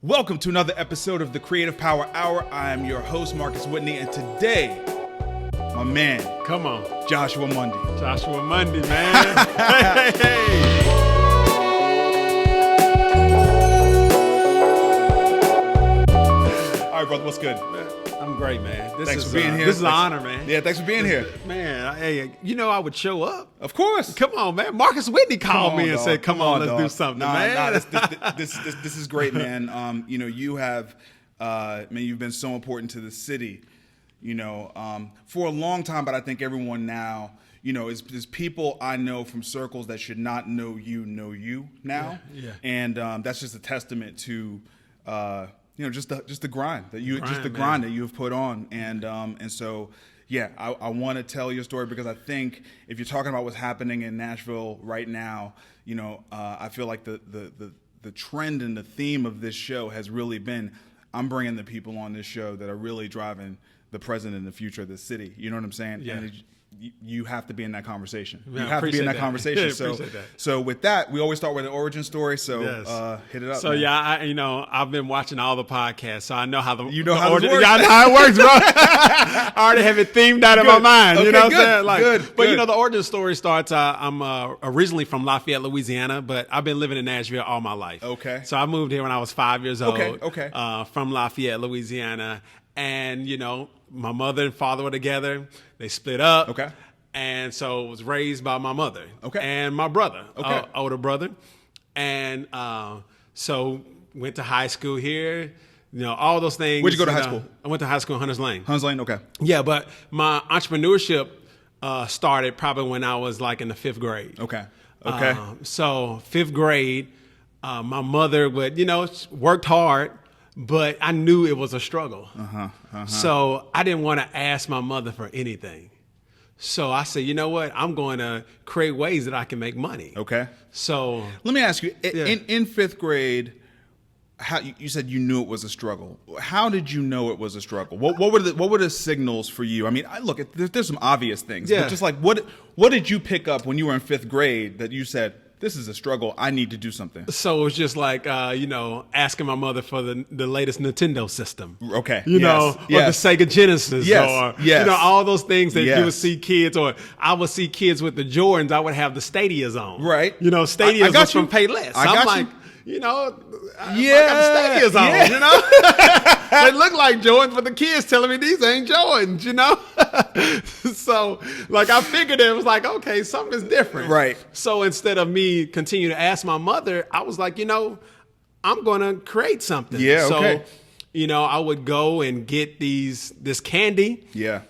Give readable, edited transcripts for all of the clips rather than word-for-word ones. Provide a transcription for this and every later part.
Welcome to another episode of the Creative Power Hour. I am your host, Marcus Whitney, and today, my man, come on, Joshua Mundy. Joshua Mundy, man. hey. All right, brother, what's good? I'm great, man. Thanks for being here. This is an honor, man. Yeah, thanks for being here. Man, hey, you know I would show up. Of course. Come on, man. Marcus Whitney called me and said, come on, let's do something, man. This is great, man. You have, you've been so important to the city, for a long time, but I think everyone now, is people I know from circles that should not know you now. Yeah. And that's just a testament to, just the grind that you have put on, and so yeah, I want to tell your story because I think if you're talking about what's happening in Nashville right now, I feel like the trend and the theme of this show has really been I'm bringing the people on this show that are really driving the present and the future of the city. You know what I'm saying? Yeah. And you have to be in that conversation. Yeah, you have to be in that conversation. So with that, we always start with an origin story. So hit it up. So man. I've been watching all the podcasts, so I know how how this works. Yeah, I know how it works, bro. I already have it themed out in my mind. Okay, you know what good, I'm saying? Good. The origin story starts. I'm originally from Lafayette, Louisiana, but I've been living in Nashville all my life. Okay. So I moved here when I was 5 years old. Okay. From Lafayette, Louisiana, and my mother and father were together. They split up. Okay. And so I was raised by my mother. Okay. And my brother, okay. Older brother. And so went to high school here. All those things. Where'd you go to high school? I went to high school in Hunters Lane. Hunters Lane, okay. Yeah, but my entrepreneurship started probably when I was like in the 5th grade. Okay. So 5th grade, my mother would, worked hard, but I knew it was a struggle. So I didn't want to ask my mother for anything. So I said, you know what? I'm going to create ways that I can make money. Okay. So let me ask you, in 5th grade, how you said you knew it was a struggle. How did you know it was a struggle? What were the signals for you? I mean, there's some obvious things, but just like what did you pick up when you were in 5th grade that you said, this is a struggle, I need to do something? So it was just like, asking my mother for the latest Nintendo system. Okay. Or the Sega Genesis. All those things that you would see kids, or I would see kids with the Jordans, I would have the Stadias on. Right. Stadias was from Payless. I got I got the Stadias on, They look like Jordans, but the kids telling me these ain't Jordans, So, I figured it was like, okay, something is different. Right. So instead of me continue to ask my mother, I was like, I'm going to create something. Yeah, okay. So, I would go and get this candy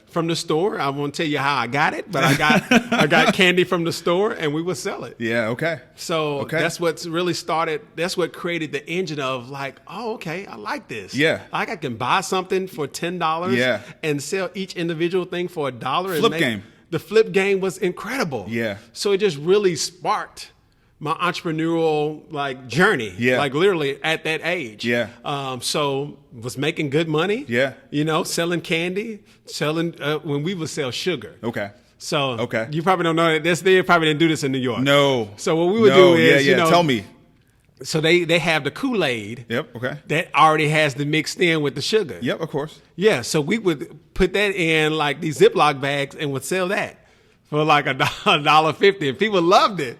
from the store. I won't tell you how I got it, but I got candy from the store and we would sell it. Yeah, okay. So that's what's really started. That's what created the engine of like, oh, okay, I like this. Yeah. Like I can buy something for $10 and sell each individual thing for $1. Flip game. The flip game was incredible. Yeah. So it just really sparked my entrepreneurial journey, literally at that age. Yeah. So was making good money. Yeah. Selling candy, selling when we would sell sugar. Okay. So you probably don't know that they probably didn't do this in New York. No. So what we would do is, tell me. So they have the Kool-Aid. Yep. Okay. That already has the mixed in with the sugar. Yep. Of course. Yeah. So we would put that in like these Ziploc bags and would sell that for like $1.50, and people loved it.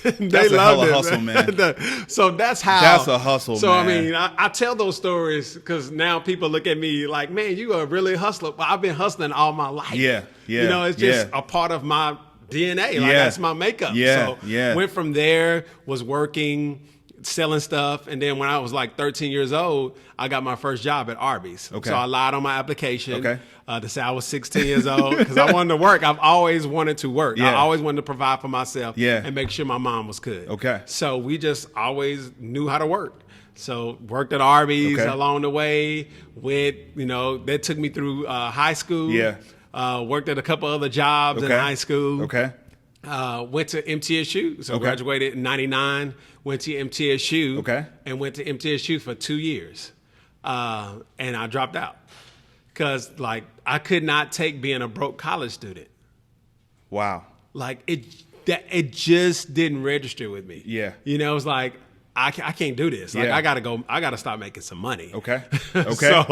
That's a hell of a hustle, man. So that's how. That's a hustle, so, man. I mean, I tell those stories because now people look at me like, man, you are really a hustler. Well, I've been hustling all my life. Yeah. It's just a part of my DNA. That's my makeup. So went from there, was working, selling stuff, and then when I was like 13 years old, I got my first job at Arby's. Okay. So I lied on my application to say I was 16 years old because I wanted to work. I've always wanted to work. I always wanted to provide for myself and make sure my mom was good. Okay. So we just always knew how to work. So worked at Arby's along the way. That took me through high school. Yeah. Worked at a couple other jobs in high school. Okay. Went to MTSU, so graduated in 99, went to MTSU, and went to MTSU for 2 years. And I dropped out because I could not take being a broke college student. Wow. It just didn't register with me. Yeah. It was like, I can't do this. Like, I gotta start making some money. Okay. So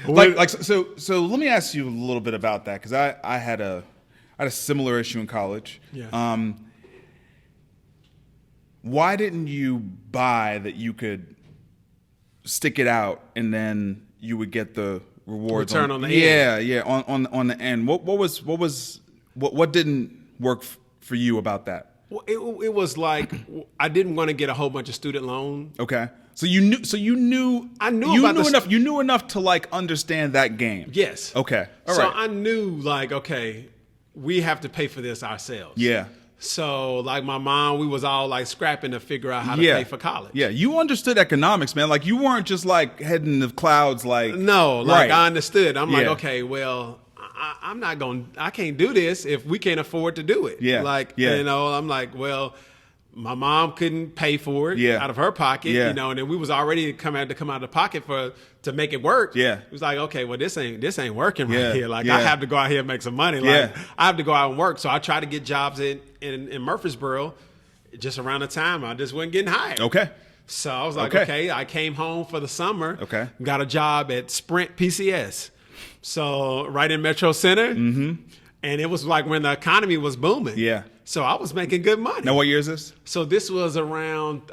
let me ask you a little bit about that, because I had a similar issue in college. Yeah. Why didn't you buy that you could stick it out and then you would get the rewards on the end? Yeah, on the end. What didn't work for you about that? Well, it was like I didn't want to get a whole bunch of student loan. Okay. So you knew enough to like understand that game. Yes. Okay. All so right. I knew, like, okay, we have to pay for this ourselves. Yeah. So like my mom, we was all like scrapping to figure out how to pay for college. Yeah. You understood economics, man. Like, you weren't just like heading the clouds. Like, no, like, right. I understood. I'm like, okay, well, I can't do this if we can't afford to do it. Yeah. Like, yeah. I'm like, well, my mom couldn't pay for it out of her pocket, and then we was already come out of the pocket to make it work. Yeah. It was like, okay, well, this ain't working right here. Like, I have to go out here and make some money. Like, I have to go out and work. So I tried to get jobs in Murfreesboro. Just around the time I just wasn't getting hired. Okay. So I was like, okay, I came home for the summer. Okay. Got a job at Sprint PCS. So right in Metro Center. Mm-hmm. And it was like when the economy was booming. Yeah. So I was making good money. Now, what year is this? So this was around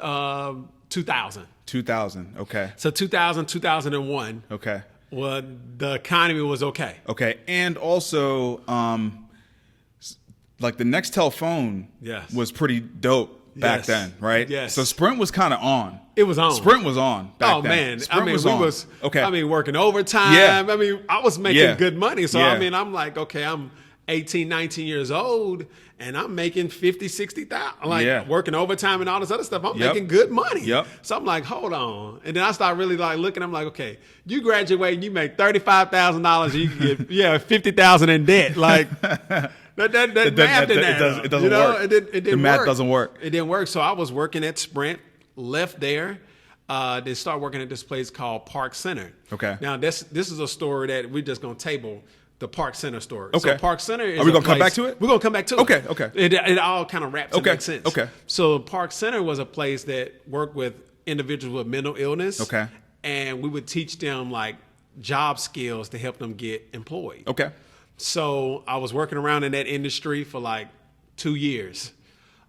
2000. 2000. Okay. So 2000, 2001. Okay. Well, the economy was okay. Okay. And also, like, the Nextel phone was pretty dope back then, right? Yes. So Sprint was kind of on. It was on. Sprint was on back then. Man. Sprint was on. Working overtime. Yeah. I mean, I was making good money. So, I mean, I'm like, okay, I'm 18, 19 years old, and I'm making 50, 60,000. Like, working overtime and all this other stuff. I'm making good money. Yep. So I'm like, hold on. And then I start really like looking. I'm like, okay, you graduate and you make $35,000. You can get $50,000 in debt. Like, that math didn't add up. It doesn't work. It didn't the math doesn't work. It didn't work. So I was working at Sprint, left there, then start working at this place called Park Center. Okay. Now this is a story that we're just gonna table. The Park Center story. Okay. So Park Center is Are we going to come back to it? We're going to come back to it. Okay. It all kind of wraps and makes sense. Okay. So Park Center was a place that worked with individuals with mental illness. Okay. And we would teach them like job skills to help them get employed. Okay. So I was working around in that industry for like 2 years.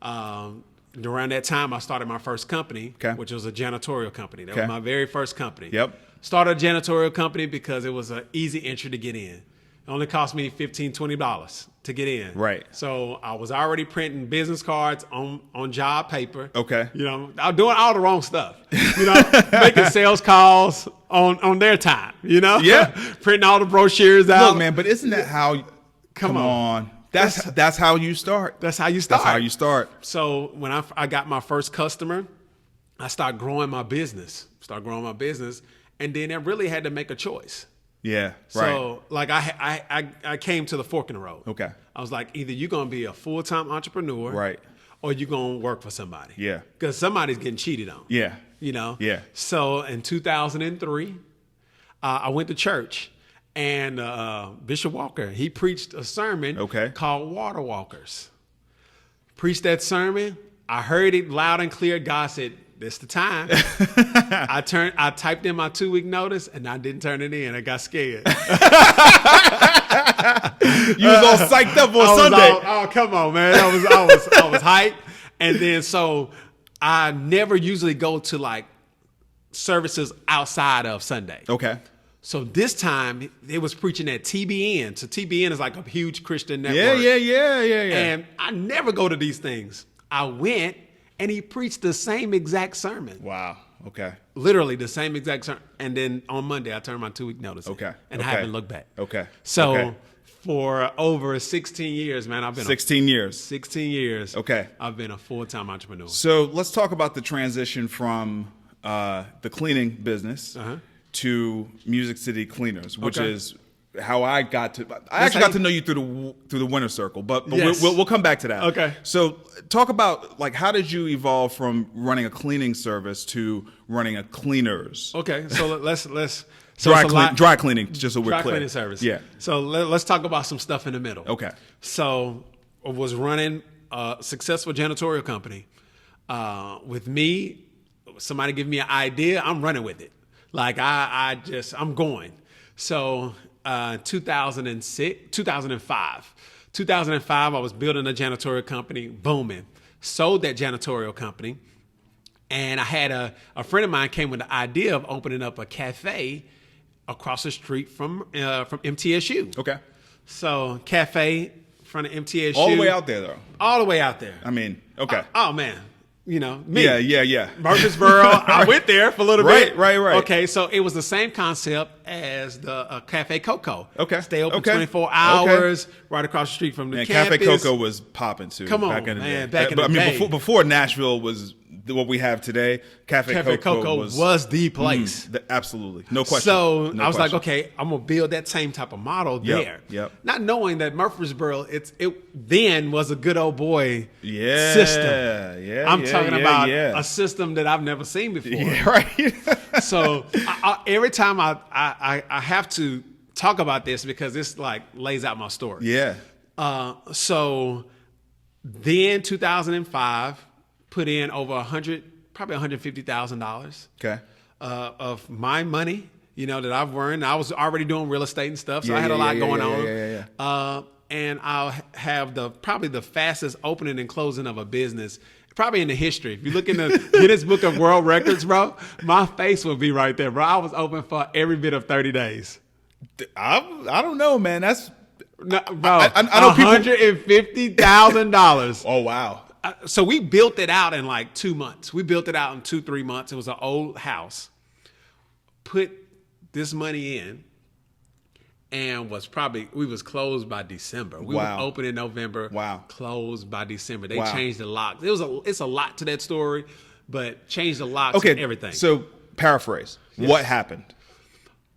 Around that time, I started my first company, which was a janitorial company. That was my very first company. Yep. Started a janitorial company because it was an easy entry to get in. It only cost me $15, $20 to get in. Right. So I was already printing business cards on job paper. Okay. You know, I was doing all the wrong stuff. You know, making sales calls on their time. You know. Yeah. Printing all the brochures out. Look, man, but isn't that how? Come on. That's how you start. That's how you start. That's how you start. So when I got my first customer, I started growing my business. And then I really had to make a choice. Yeah, right. So like I came to the fork in the road. Okay. I was like, either you're gonna be a full-time entrepreneur, right, or you're gonna work for somebody. Yeah. Because somebody's getting cheated on. Yeah. You know. Yeah. So in 2003, I went to church, and Bishop Walker, he preached a sermon called Water Walkers. Preached that sermon. I heard it loud and clear. God said, "This the time." I typed in my 2-week notice, and I didn't turn it in. I got scared. You was all psyched up on Sunday. Oh, come on, man! I was hyped, and then so I never usually go to like services outside of Sunday. Okay. So this time it was preaching at TBN. So TBN is like a huge Christian network. Yeah. And I never go to these things. I went. And he preached the same exact sermon. Wow. Okay. Literally the same exact sermon. And then on Monday, I turned my 2-week notice. Okay. And I haven't looked back. Okay. So for over 16 years, man, I've been 16 years. 16 years. Okay. I've been a full-time entrepreneur. So let's talk about the transition from the cleaning business to Music City Cleaners, which is how I got to. I actually got to know you through the winner circle, but yes. we'll come back to that. Okay. So talk about like how did you evolve from running a cleaning service to running a cleaners? Okay. So let's dry cleaning, just so we're clear. Dry clear. cleaning service. Yeah. So let's talk about some stuff in the middle. Okay. So I was running a successful janitorial company. with me, somebody give me an idea, I'm running with it. Like I'm going. So 2005, I was building a janitorial company, booming. Sold that janitorial company. And I had a friend of mine came with the idea of opening up a cafe across the street from MTSU. Okay. So cafe in front of MTSU. All the way out there, though. All the way out there. I mean, okay. Oh man. Me. Yeah. Murfreesboro. I went there for a little bit. Right. Okay, so it was the same concept as the Cafe Coco. Okay. Stay open 24 hours, right across the street from the campus. Cafe Coco was popping too. Come on, back in the man. day. Back in the day. Before Nashville was what we have today, Cafe Coco was the place. Absolutely. No question. So I was like, okay, I'm going to build that same type of model there. Yep. Not knowing that Murfreesboro, it then was a good old boy system. I'm talking about a system that I've never seen before. Yeah, right. So every time I have to talk about this because this like lays out my story. Yeah. So then 2005, put in over probably $150,000. Okay. Of my money, that I've earned. I was already doing real estate and stuff, so I had a lot going on. Yeah. And I'll have probably the fastest opening and closing of a business, probably in the history. If you look in the Guinness Book of World Records, bro, my face will be right there, bro. I was open for every bit of 30 days. I don't know, man. That's bro. I know $150,000. Oh wow. So we built it out in like 2 months. We built it out in 2-3 months. It was an old house. Put this money in, and we was closed by December. We were open in November. Wow. Closed by December. They changed the locks. It's a lot to that story, but changed the locks and everything. So paraphrase. Yes. What happened?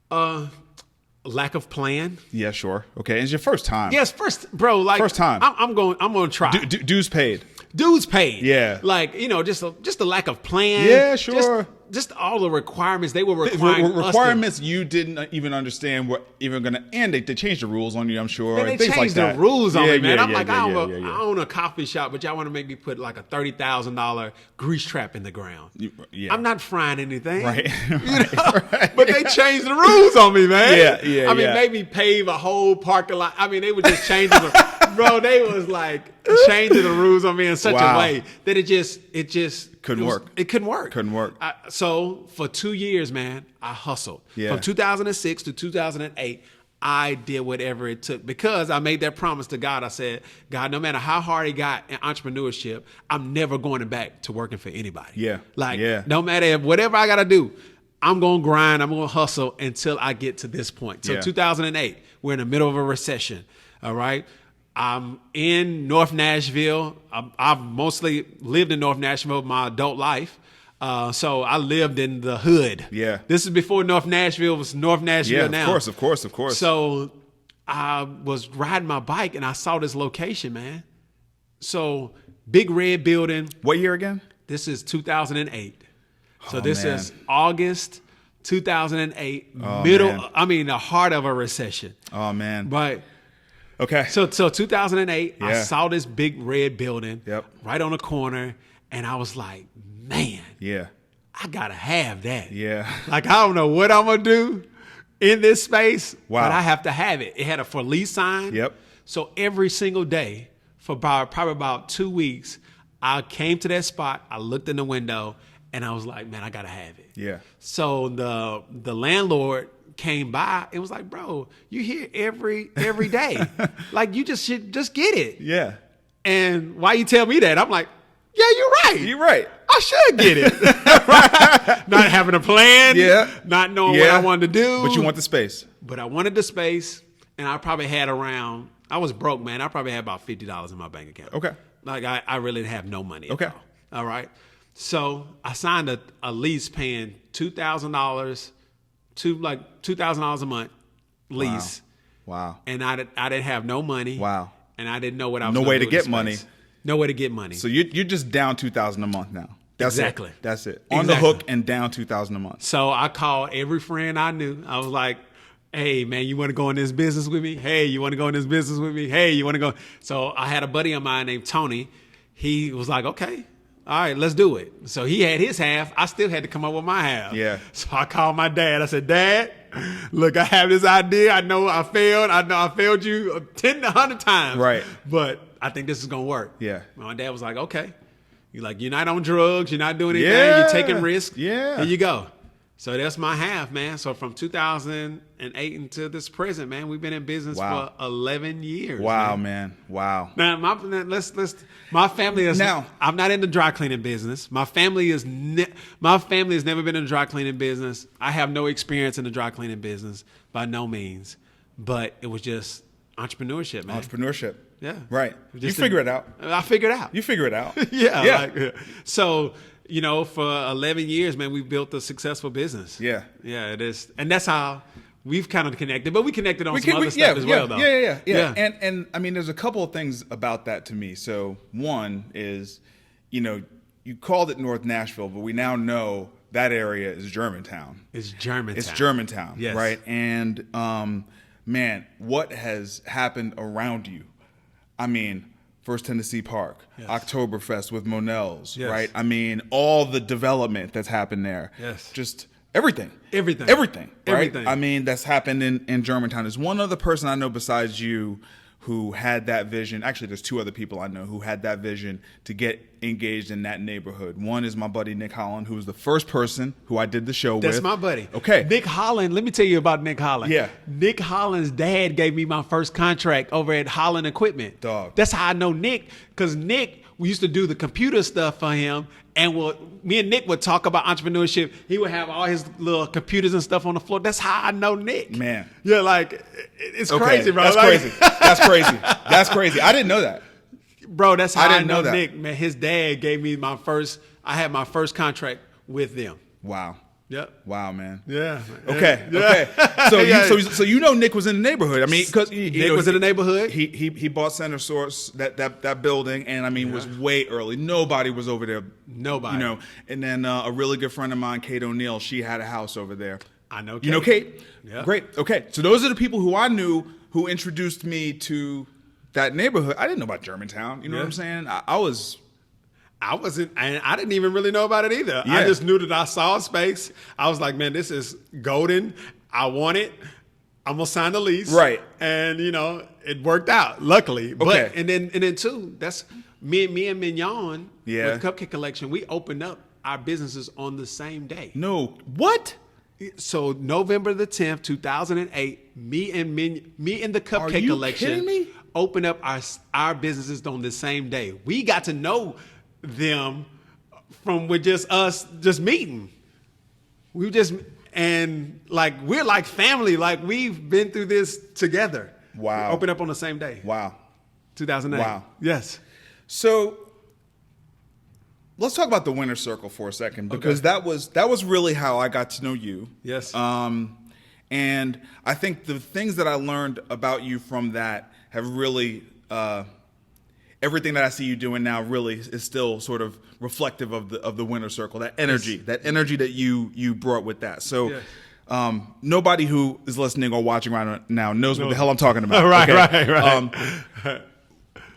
Lack of plan. Yeah, sure. Okay, it's your first time. Yes, first time. I'm going to try. Dues paid. Dues paid. Yeah. Like, just a lack of plan. Yeah, sure. Just all the requirements they were requiring. Requirements you didn't even understand were even going to, and they changed the rules on you, I'm sure. Man, they changed the rules on me, man. I'm like, I own a coffee shop, but y'all want to make me put like a $30,000 grease trap in the ground. Yeah. I'm not frying anything. Right. Right. But they changed the rules on me, man. Yeah. I mean, maybe pave a whole parking lot. I mean, they were just changing bro, they was like changing the rules on me in such a way that it just couldn't work. It couldn't work. Couldn't work. So for 2 years, man, I hustled. Yeah. From 2006 to 2008, I did whatever it took because I made that promise to God. I said, God, no matter how hard it got in entrepreneurship, I'm never going back to working for anybody. Yeah. No matter whatever I got to do, I'm going to grind. I'm going to hustle until I get to this point. So 2008, we're in the middle of a recession. All right. I'm in North Nashville. I've mostly lived in North Nashville my adult life. So I lived in the hood. Yeah. This is before North Nashville was North Nashville now. Of course. So I was riding my bike and I saw this location, man. So big red building. What year again? This is 2008. So this is August 2008, the heart of a recession. Oh, man. But okay. So 2008, I saw this big red building right on the corner, and I was like, man, I got to have that. Yeah. Like, I don't know what I'm going to do in this space, but I have to have it. It had a for lease sign. Yep. So every single day for probably about 2 weeks, I came to that spot, I looked in the window, and I was like, man, I got to have it. Yeah. So the landlord came by and was like, bro, you here every day. Like, you should just get it. Yeah. And why you tell me that? I'm like, yeah, you're right. You're right. I should get it. Not having a plan. Yeah. Not knowing what I wanted to do. But you want the space. But I wanted the space, and I probably had I was broke, man. I probably had about $50 in my bank account. Okay. Like, I really didn't have no money. Okay. All right. So I signed a lease paying $2,000 to like $2,000 a month lease. Wow. And I didn't have no money. Wow. And I didn't know what I was No going way to to get money. No way to get money. So you're just down $2,000 a month now. Exactly. That's it. On the hook and down $2,000 a month. So I called every friend I knew. I was like, hey, man, you want to go in this business with me? Hey, you want to go in this business with me? Hey, you want to go? So I had a buddy of mine named Tony. He was like, okay, all right, let's do it. So he had his half. I still had to come up with my half. Yeah. So I called my dad. I said, Dad, look, I have this idea. I know I failed. I know I failed you 10 to 100 times. Right. But I think this is going to work. Yeah. My dad was like, okay. You're not on drugs. You're not doing anything. Yeah. You're taking risks. Yeah. Here you go. So that's my half, man. So from 2008 until this present, man, we've been in business for 11 years. Wow, man. Wow. Now, my family is Now, I'm not in the dry cleaning business. My family has never been in the dry cleaning business. I have no experience in the dry cleaning business by no means, but it was just entrepreneurship, man. Entrepreneurship. Yeah. Right. You figure it out. I figured it out. You figure it out. Yeah. So, for 11 years, man, we've built a successful business. Yeah. Yeah, it is. And that's how we've kind of connected. But we connected on some other stuff as well, though. Yeah. And I mean, there's a couple of things about that to me. So one is, you called it North Nashville, but we now know that area is Germantown. It's Germantown. It's Germantown, yes. Right? And, man, what has happened around you? I mean, First Tennessee Park, yes. Oktoberfest with Monell's, yes. Right? I mean, all the development that's happened there. Yes. Just everything. Everything. Right? Everything. I mean, that's happened in Germantown. There's one other person I know besides you who had that vision. Actually, there's two other people I know who had that vision to get engaged in that neighborhood. One is my buddy Nick Holland, who was the first person who I did the show with. That's my buddy. Okay. Nick Holland, let me tell you about Nick Holland. Yeah. Nick Holland's dad gave me my first contract over at Holland Equipment. Dog. That's how I know Nick, because Nick, we used to do the computer stuff for him, and me and Nick would talk about entrepreneurship. He would have all his little computers and stuff on the floor. That's how I know Nick. Man. Yeah, it's crazy, bro. That's crazy. That's crazy. That's crazy. I didn't know that. Bro, that's how I know that. Nick. Man, his dad gave me I had my first contract with them. Wow. Yep. Wow, man. Yeah. Okay. Yeah. Okay. So you know Nick was in the neighborhood. I mean, because Nick was in the neighborhood. He bought Center Source, that building, and I mean was way early. Nobody was over there. Nobody. And then a really good friend of mine, Kate O'Neill, she had a house over there. I know. Kate. You know Kate? Yeah. Great. Okay. So those are the people who I knew who introduced me to that neighborhood. I didn't know about Germantown. You know what I'm saying? I wasn't, and I didn't even really know about it either. Yeah. I just knew that I saw a space. I was like, man, this is golden. I want it. I'm gonna sign the lease. Right. And it worked out, luckily. Okay. But and then too, that's me and Mignon Yeah. with Cupcake Collection. We opened up our businesses on the same day. No. What? So November the 10th, 2008, me and the Cupcake Collection kidding me? opened up our businesses on the same day. We got to know them from with just us just meeting. We're like family. Like we've been through this together. Wow. We opened up on the same day. Wow. 2008. Wow. Yes. So let's talk about the winner circle for a second, because that was really how I got to know you. Yes. And I think the things that I learned about you from that have really everything that I see you doing now really is still sort of reflective of the winner circle. That energy, that you brought with that. So. Yes. Nobody who is listening or watching right now knows what the hell I'm talking about. Right.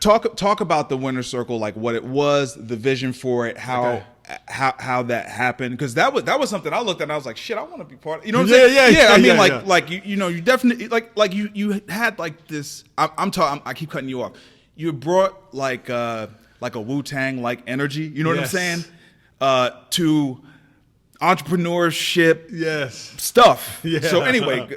Talk about the winner circle, like what it was, the vision for it, how that happened, because that was something I looked at and I was like, shit, I want to be part of. You know what I'm saying? Yeah. I mean, like you definitely like you had like this. I keep cutting you off. You brought like a Wu-Tang like energy. You know what I'm saying? To entrepreneurship stuff. Yeah. So anyway,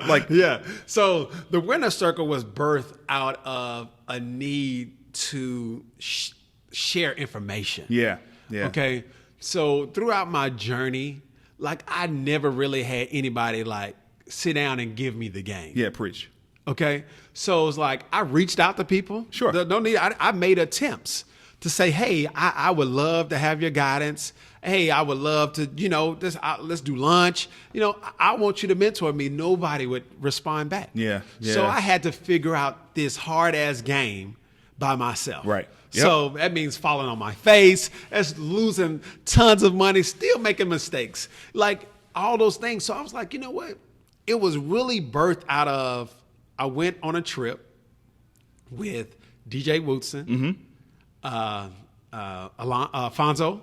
So the winner circle was birthed out of a need to share information. Yeah. Okay. So throughout my journey, like I never really had anybody like sit down and give me the game. Yeah, preach. Okay. So it's like I reached out to people. Sure. I made attempts to say, hey, I would love to have your guidance. Hey, I would love to, let's do lunch. I want you to mentor me. Nobody would respond back. Yeah. So I had to figure out this hard ass game by myself. Right. Yep. So that means falling on my face. That's losing tons of money, still making mistakes, like all those things. So I was like, you know what? It was really birthed out of, I went on a trip with DJ Woodson, Alfonso,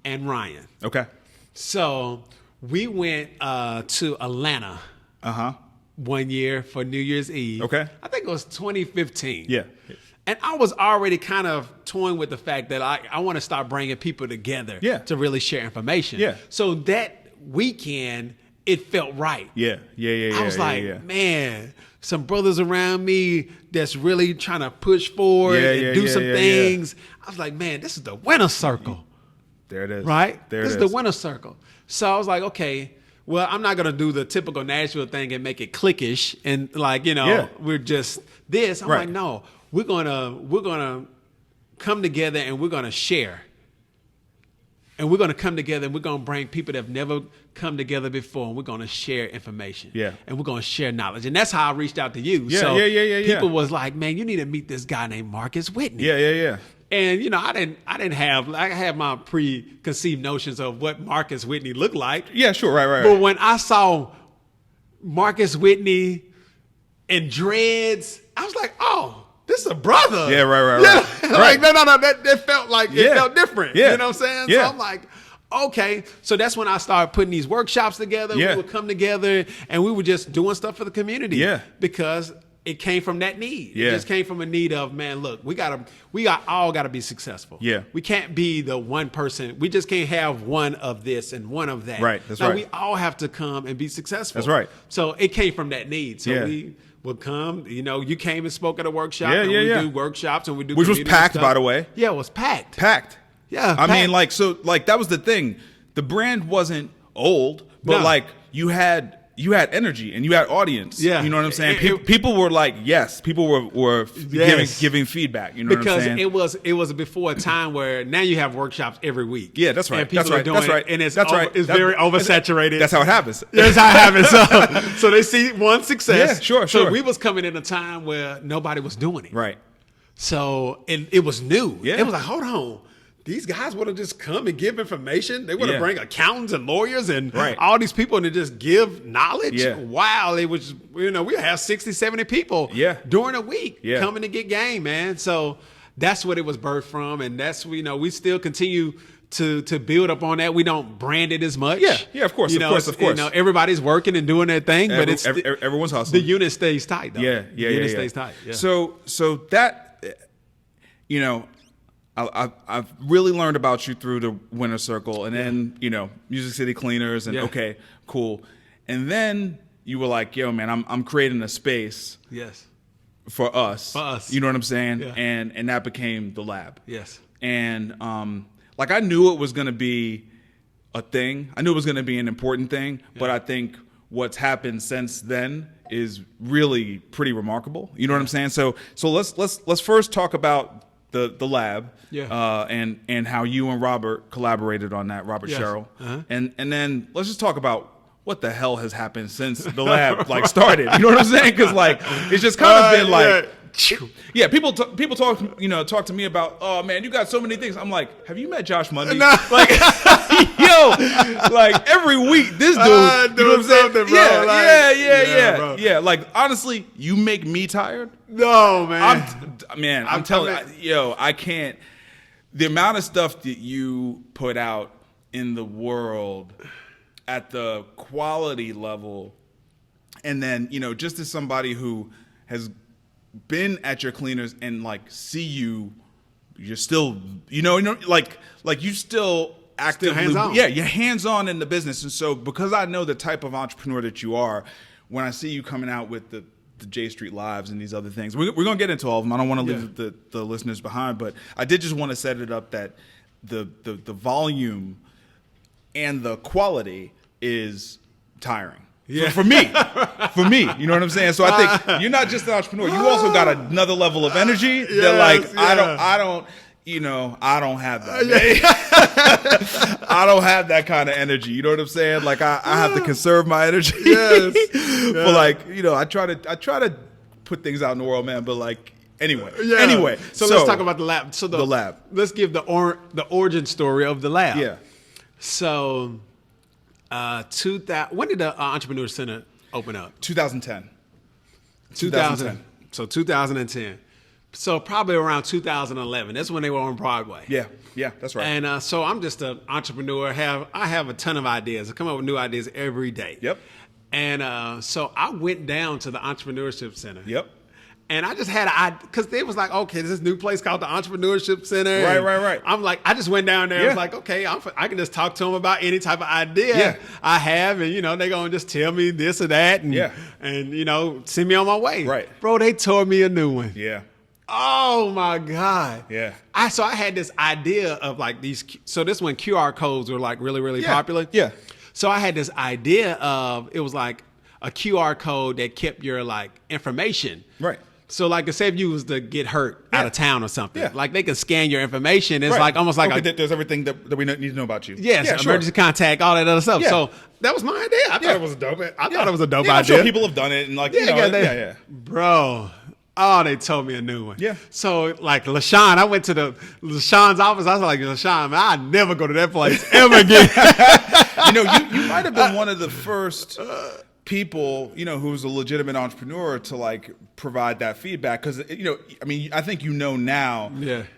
and Ryan. Okay. So we went to Atlanta one year for New Year's Eve. Okay. I think it was 2015. Yeah. And I was already kind of toying with the fact that I want to start bringing people together to really share information. Yeah. So that weekend, it felt right. Yeah. I was like, man, some brothers around me that's really trying to push forward and do some things. I was like, man, this is the winner circle. There it is. Right? This is the winner circle. So I was like, okay, well, I'm not going to do the typical Nashville thing and make it cliquish and like, we're just this. I'm like, no, we're going to come together and we're going to share. And we're going to come together and we're going to bring people that have never come together before, and we're going to share information. Yeah. And we're going to share knowledge. And that's how I reached out to you. Yeah, so people yeah. was like, man, you need to meet this guy named Marcus Whitney. Yeah. And I had my preconceived notions of what Marcus Whitney looked like. Yeah, sure, right. But when I saw Marcus Whitney in dreads, I was like, oh, this is a brother. Yeah, right. Yeah. Like, no, that felt like it felt different. Yeah. You know what I'm saying? Yeah. So I'm like, okay. So that's when I started putting these workshops together. Yeah. We would come together and we were just doing stuff for the community. Yeah. Because it came from that need. Yeah. It just came from a need of, man, look, we all gotta be successful. Yeah. We can't be the one person. We just can't have one of this and one of that. Right. That's now, right. we all have to come and be successful. That's right. So it came from that need. So we would come, you came and spoke at a workshop. And we do workshops and we do which was packed, stuff. by the way. Yeah, it was packed. Yeah. I mean, that was the thing. The brand wasn't old, but you had energy and you had audience. Yeah. You know what I'm saying? People were like, yes. People were giving feedback. You know what I'm saying? Because it was before a time where now you have workshops every week. Yeah, that's right. And people are doing that's right. it, and it's very That's oversaturated. That's how it happens. That's how it happens. So they see one success. Yeah, sure. So we was coming in a time where nobody was doing it. Right. So it was new. Yeah. It was like, hold on. These guys want to just come and give information. They want to bring accountants and lawyers and all these people and just give knowledge. Yeah. Wow. It was, we have 60, 70 people during a week coming to get game, man. So that's what it was birthed from. And that's, we still continue to build up on that. We don't brand it as much. Yeah, of course, of course. Everybody's working and doing their thing, but it's everyone's hustling. The unit stays tight, though. Yeah. The unit stays tight. Yeah. So that, I've really learned about you through the Winner Circle, and then Music City Cleaners, and okay, cool, and then you were like, "Yo, man, I'm creating a space, for us, you know what I'm saying?" Yeah. And that became the lab, and I knew it was gonna be a thing, I knew it was gonna be an important thing, but I think what's happened since then is really pretty remarkable. You know what I'm saying? So let's first talk about the lab, and how you and Robert collaborated on that, Robert Sherrill, and then let's just talk about what the hell has happened since the lab started. You know what I'm saying? Because it's just kind of been people talk to me about, oh man, you got so many things. I'm like, have you met Josh Mundy? Every week this dude, you know what I'm saying? Bro. Yeah. Honestly, you make me tired. No, man. I'm telling you, I can't. The amount of stuff that you put out in the world at the quality level, and then just as somebody who has been at your cleaners and see you're still you still actively, hands-on. You're hands-on in the business. And so because I know the type of entrepreneur that you are, when I see you coming out with the J Street Lives and these other things, we're going to get into all of them. I don't want to leave the listeners behind, but I did just want to set it up that the volume and the quality is tiring. Yeah. For me, you know what I'm saying? So I think you're not just an entrepreneur. You also got another level of energy that I don't have that. I don't have that kind of energy. You know what I'm saying? I have to conserve my energy. Yes. But I try to put things out in the world, man. But anyway. So let's talk about the lab. So the lab. Let's give the origin story of the lab. Yeah. So, when did the Entrepreneur Center open up? 2010. 2010. So 2010. So probably around 2011. That's when they were on Broadway. Yeah, that's right. And so I'm just an entrepreneur. I have a ton of ideas. I come up with new ideas every day. Yep. And so I went down to the Entrepreneurship Center. Yep. And I just had because they was like, okay, there's this new place called the Entrepreneurship Center. Right. I'm like, I just went down there. I was like, okay, I can just talk to them about any type of idea I have, and they're gonna just tell me this or that, and send me on my way. Right, bro. They tore me a new one. Yeah. Oh my God. Yeah. I had this idea of like these. So this when QR codes were like really popular. Yeah. So I had this idea of it was like a QR code that kept your like information. Right. So like say if you was to get hurt out of town or something, like they can scan your information. It's right. like almost like there's everything that we need to know about you. Yes, emergency contact, all that other stuff. Yeah. So that was my idea. I thought it was dope. I thought it was a dope idea. I'm sure people have done it and like Bro. Oh, they told me a new one. Yeah. So like LaShawn, I went to LaShawn's office. I was like, LaShawn, man, I'd never go to that place ever again. You might have been one of the first people, who's a legitimate entrepreneur to like provide that feedback. Cause I think now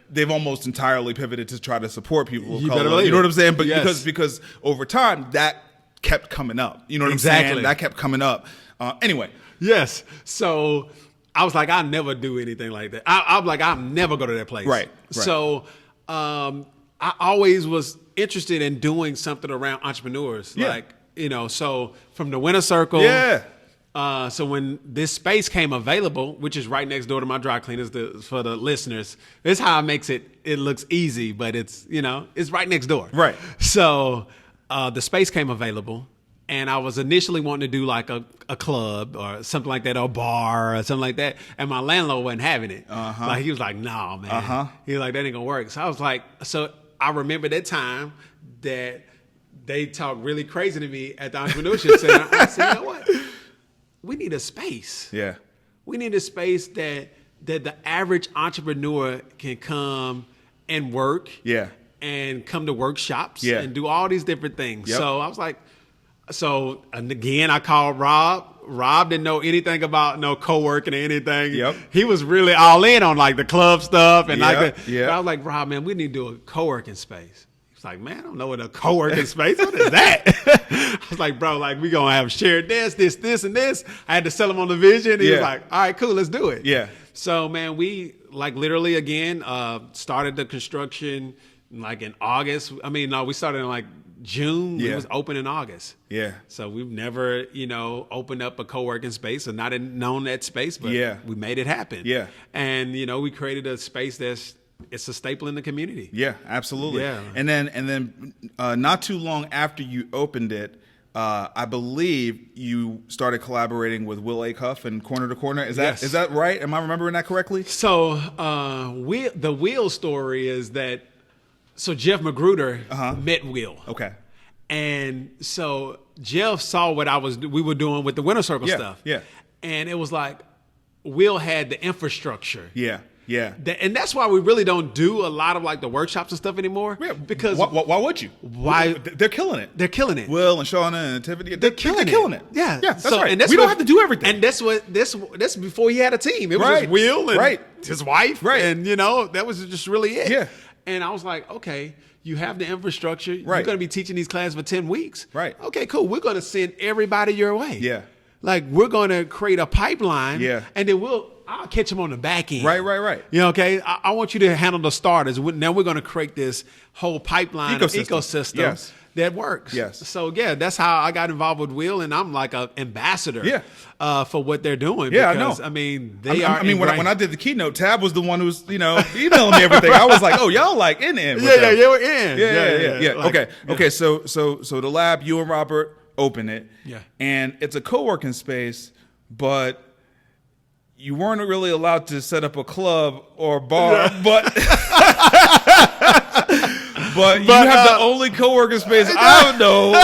they've almost entirely pivoted to try to support people of color. You know what I'm saying? But because over time that kept coming up. You know what I'm saying? That kept coming up. Anyway. Yes. So I was like, I'll never do anything like that. I'm like, I'll never go to that place. Right. So I always was interested in doing something around entrepreneurs. Yeah. Like, so from the Winter Circle. Yeah. So when this space came available, which is right next door to my dry cleaners, for the listeners, this is how it makes it looks easy, but it's, it's right next door. Right. So the space came available. And I was initially wanting to do like a club or something like that, or a bar or something like that. And my landlord wasn't having it. Like he was like, "No, man." He was like, "That ain't gonna work." So I was like, I remember that time that they talked really crazy to me at the Entrepreneurship Center. I said, "You know what? We need a space. Yeah. We need a space that the average entrepreneur can come and work. Yeah. And come to workshops. Yeah. And do all these different things." Yep. So I was like. So, and again, I called Rob. Rob didn't know anything about no co-working or anything. Yep. He was really all in on like the club stuff. And Yeah. But I was like, Rob, man, we need to do a co-working space. He's like, man, I don't know what a co-working space. What is that? I was like, bro, like we going to have shared this, and this. I had to sell him on the vision. He was like, all right, cool, let's do it. Yeah. So, man, we like literally again started the construction like in August. I mean, no, we started in like June. Yeah. It was open in August. Yeah. So we've never, opened up a co-working space or not known that space, but we made it happen. Yeah. And, we created a space it's a staple in the community. Yeah, absolutely. Yeah. And then not too long after you opened it, I believe you started collaborating with Will Acuff and Corner to Corner. Is that right? Am I remembering that correctly? So the Will story is that so Jeff Magruder met Will. Okay. And so Jeff saw what we were doing with the Winter Circle stuff. Yeah. And it was like Will had the infrastructure. Yeah. Yeah. And that's why we really don't do a lot of like the workshops and stuff anymore. Yeah. Because why would you? Why they're killing it. They're killing it. Will and Shauna and Tiffany, they're killing it. Yeah. Yeah. That's right. And that's we don't have to do everything. And that's before he had a team. It was just Will and his wife. Right. And that was just really it. Yeah. And I was like, okay, you have the infrastructure. Right. You're going to be teaching these classes for 10 weeks. Right. Okay, cool. We're going to send everybody your way. Yeah. Like we're going to create a pipeline. Yeah. And then I'll catch them on the back end. Right. Okay. I want you to handle the starters. Now we're going to create this whole pipeline ecosystem yes. that works. Yes. So that's how I got involved with Will, and I'm like an ambassador. For what they're doing. Yeah, because, I know. I mean, when I did the keynote, Tab was the one who was emailing me everything. I was like, oh, y'all like in. Yeah, we're in. Yeah. Like, Okay. So the lab, you and Robert open it. Yeah. And it's a co-working space, but you weren't really allowed to set up a club or a bar, but you have the only co-working space I know.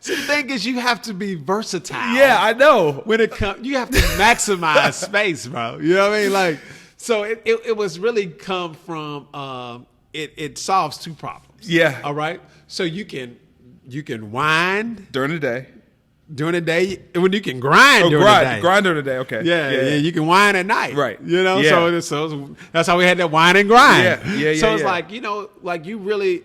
See, the thing is, you have to be versatile. Yeah, I know. When it comes, you have to maximize space, bro. You know what I mean? Like, so it was really come from it solves two problems. Yeah. All right. So you can wind during the day. during the day when you can grind during the day. Grind during the day. Okay. Yeah, you can wine at night. Right. You know, Yeah. so that's how we had that wine and grind. Yeah. So it's like, you know, like you really,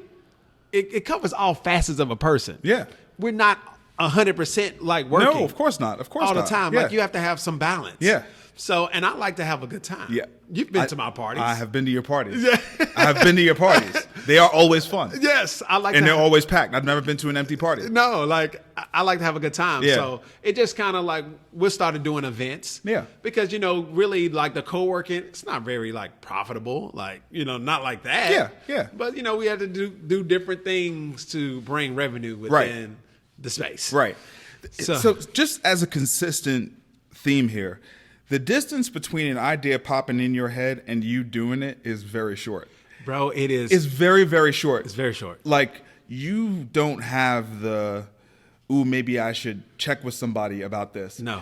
it covers all facets of a person. Yeah. We're not 100% like working. No, of course not. Of course all not. the time. Yeah. Like you have to have some balance. Yeah. So, and I like to have a good time. Yeah. You've been to my parties. I have been to your parties. Yeah. I have been to your parties. They are always fun. Yes, I like. And to they're always packed. I've never been to an empty party. No, like I like to have a good time. Yeah. So it just kind of like we started doing events. Yeah. Because you know, really like the co-working, it's not very like profitable. Like you know, not like that. Yeah. But you know, we had to do different things to bring revenue within the space. Right. So- So just as a consistent theme here, the distance between an idea popping in your head and you doing it is very short. Bro, it is. It's very, very short. It's very short. Like you don't have the, ooh, maybe I should check with somebody about this. No,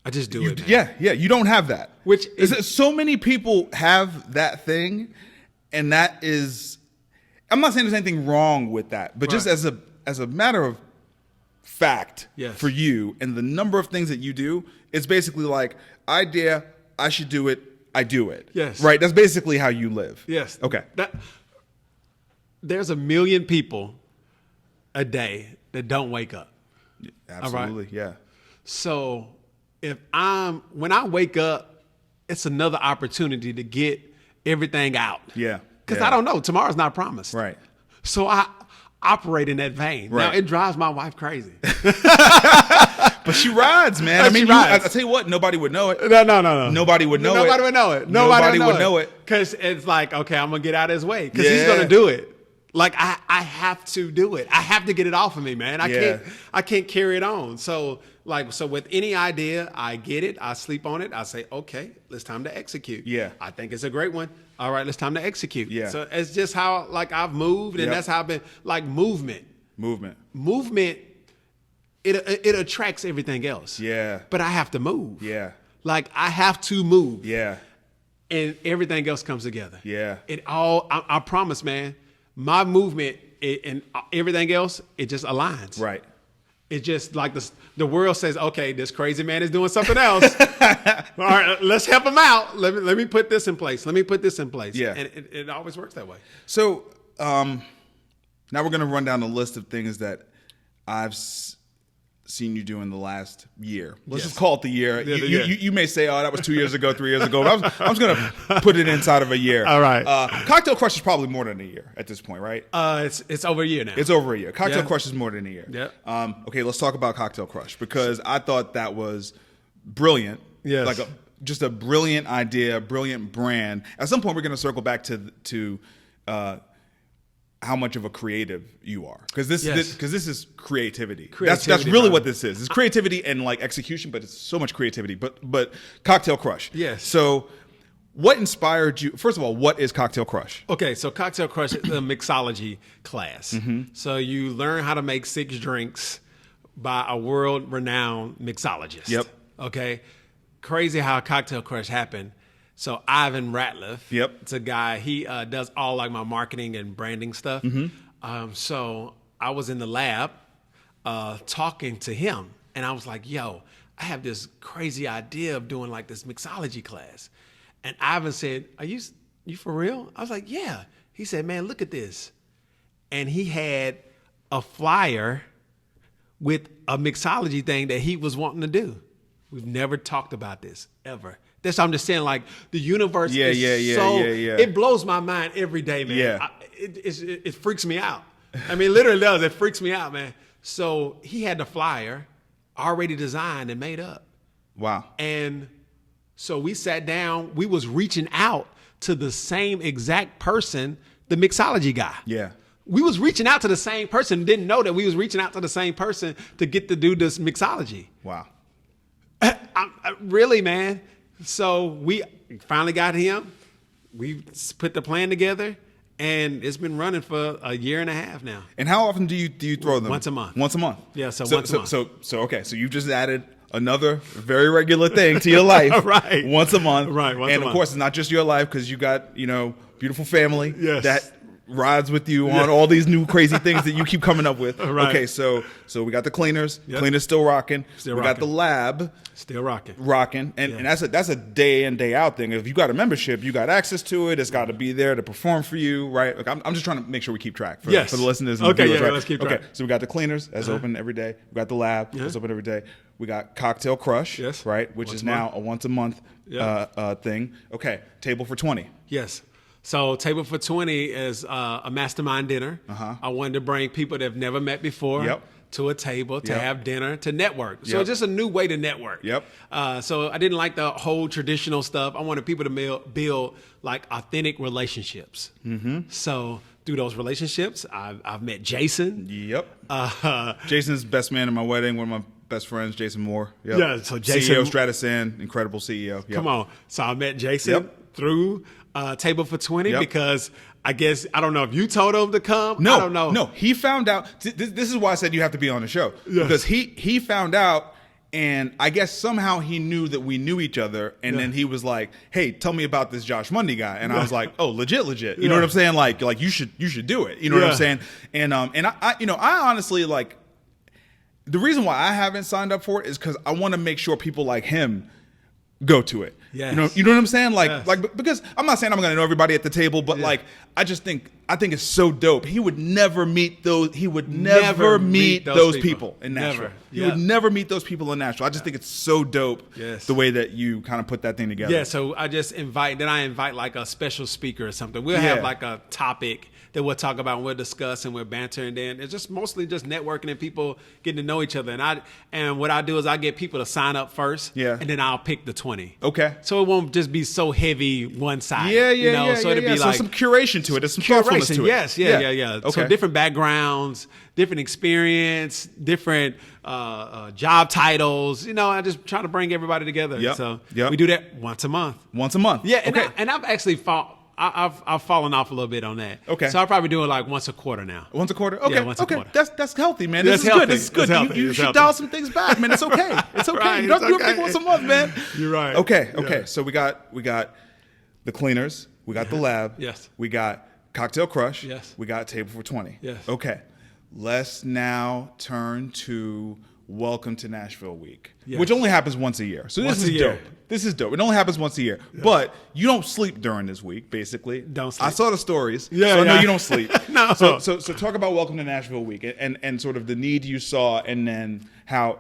I just do it. Man. Yeah. You don't have that. Which is so many people have that thing, and that is. I'm not saying there's anything wrong with that, but just Right. as a matter of fact Yes. for you and the number of things that you do, it's basically like idea. I should do it. I do it. Yes. Right. That's basically how you live. Yes. Okay. There's a million people a day that don't wake up. Absolutely. Yeah. So when I wake up, it's another opportunity to get everything out. Yeah. Because Yeah. I don't know. Tomorrow's not promised. Right. So I operate in that vein. Now, Right. it drives my wife crazy. But she rides, man. I She mean, rides. I tell you what, nobody would know it. No. Nobody would know it. Nobody would know it. Nobody would know it. Because it's like, okay, I'm going to get out of his way. Because he's Yeah. going to do it. Like, I have to do it. I have to get it off of me, man. Yeah. I can't carry it on. So with any idea, I get it. I sleep on it. I say, okay, it's time to execute. Yeah. I think it's a great one. All right, it's time to execute. Yeah. So it's just how, like, I've moved. And Yep. that's how I've been, like, movement, it attracts everything else. Yeah. But I have to move. Yeah. Like I have to move. Yeah. And everything else comes together. Yeah. I promise, man, my movement and everything else, it just aligns. Right. It's just like the world says, okay, this crazy man is doing something else. All right, let's help him out. Let me put this in place. Let me put this in place. Yeah. And it always works that way. So now we're going to run down a list of things that I've seen you do in the last year. Let's just call it the year. Yeah, the year. You may say, oh, that was 2 years ago, 3 years ago. But I was going to put it inside of a year. All right. Cocktail Crush is probably more than a year at this point, right? It's over a year now. It's over a year. Cocktail Yeah. Crush is more than a year. Yeah. Okay, let's talk about Cocktail Crush because I thought that was brilliant. Yes. Like just a brilliant idea, brilliant brand. At some point, we're going to circle back to how much of a creative you are, because this is creativity. That's really what this is. It's creativity and like execution, but it's so much creativity. But Cocktail Crush. Yes. So, what inspired you? First of all, what is Cocktail Crush? Okay, so Cocktail Crush is a mixology class. Mm-hmm. So you learn how to make 6 drinks by a world-renowned mixologist. Yep. Okay, crazy how Cocktail Crush happened. So Ivan Ratliff, Yep. it's a guy, he does all like my marketing and branding stuff. Mm-hmm. So I was in the lab talking to him, and I was like, yo, I have this crazy idea of doing like this mixology class. And Ivan said, are you for real? I was like, yeah. He said, man, look at this. And he had a flyer with a mixology thing that he was wanting to do. We've never talked about this, ever. That's what I'm just saying, like, the universe is so... It blows my mind every day, man. Yeah. It freaks me out. I mean, it literally does. It freaks me out, man. So he had the flyer already designed and made up. Wow. And so we sat down. We was reaching out to the same exact person, the mixology guy. Yeah. We was reaching out to the same person. Didn't know that we was reaching out to the same person to get to do this mixology. Wow. Really, man. So we finally got him. We put the plan together, and it's been running for a year and a half now. And how often do you throw them? Once a month. Once a month. Yeah, so once a month. So okay, so you just added another very regular thing to your life. Right. Once a month. Right, once a and of month. course, it's not just your life because you got, beautiful family Yes. that rides with you on all these new crazy things that you keep coming up with. Right. Okay, so we got the cleaners. Yep. Cleaners still rocking. Still we rocking. got the lab. Still rocking. And that's a day in, day out thing. If you got a membership, you got access to it. It's got to be there to perform for you, right? Like I'm just trying to make sure we keep track for the listeners. And okay, the viewers, right? let's keep track. Okay, so we got the cleaners that's open every day. We got the lab that's open every day. We got Cocktail Crush, right, which is now a once a month thing. Okay, Table for 20. Yes. So Table for 20 is a mastermind dinner. I wanted to bring people that have never met before to a table to have dinner, to network. So it's just a new way to network. So I didn't like the whole traditional stuff. I wanted people to build like authentic relationships. So through those relationships, I've met Jason. Jason's best man at my wedding, one of my best friends, Jason Moore. Yeah, so Jason, CEO Stratasyn, incredible CEO. Come on. So I met Jason through Table for 20 because I guess, I don't know if you told him to come. No, I don't know. No, he found out. This is why I said you have to be on the show. Because he found out, and I guess somehow he knew that we knew each other, and then he was like, "Hey, tell me about this Josh Mundy guy." And I was like, "Oh, legit. You know what I'm saying? Like you should do it. You know what I'm saying?" And I honestly like, the reason why I haven't signed up for it is because I want to make sure people like him go to it. You know what I'm saying? Like because I'm not saying I'm gonna know everybody at the table, but like I think it's so dope. He would never meet those. He would never meet those people in Nashville. He would never meet those people in Nashville. I just think it's so dope the way that you kind of put that thing together. Yeah. So I invite like a special speaker or something. We'll have like a topic that we'll talk about and we'll discuss and we'll banter, and then it's just mostly just networking and people getting to know each other. And what I do is I get people to sign up first, and then I'll pick the 20. Okay. So it won't just be so heavy one side. So it'll be like some curation to it. There's some thoughtfulness to it. Yes. Okay. So different backgrounds, different experience, different job titles. I just try to bring everybody together. So we do that once a month. Yeah. And I've actually I've fallen off a little bit on that. Okay. So I'll probably do it like once a quarter now. Once a quarter? Okay. Yeah, once a quarter. That's healthy, man. This is good. You should dial some things back, man. It's okay. It's okay. Right, you don't do everything once a month, man. You're right. Okay. So we got the cleaners. We got the lab. Yes. We got Cocktail Crush. Yes. We got Table for 20. Yes. Okay. Let's now turn to Welcome to Nashville Week, which only happens once a year. So this is dope. This is dope. It only happens once a year. But you don't sleep during this week, basically. Don't sleep. I saw the stories. Yeah, so I know you don't sleep. No. So talk about Welcome to Nashville Week and sort of the need you saw, and then how,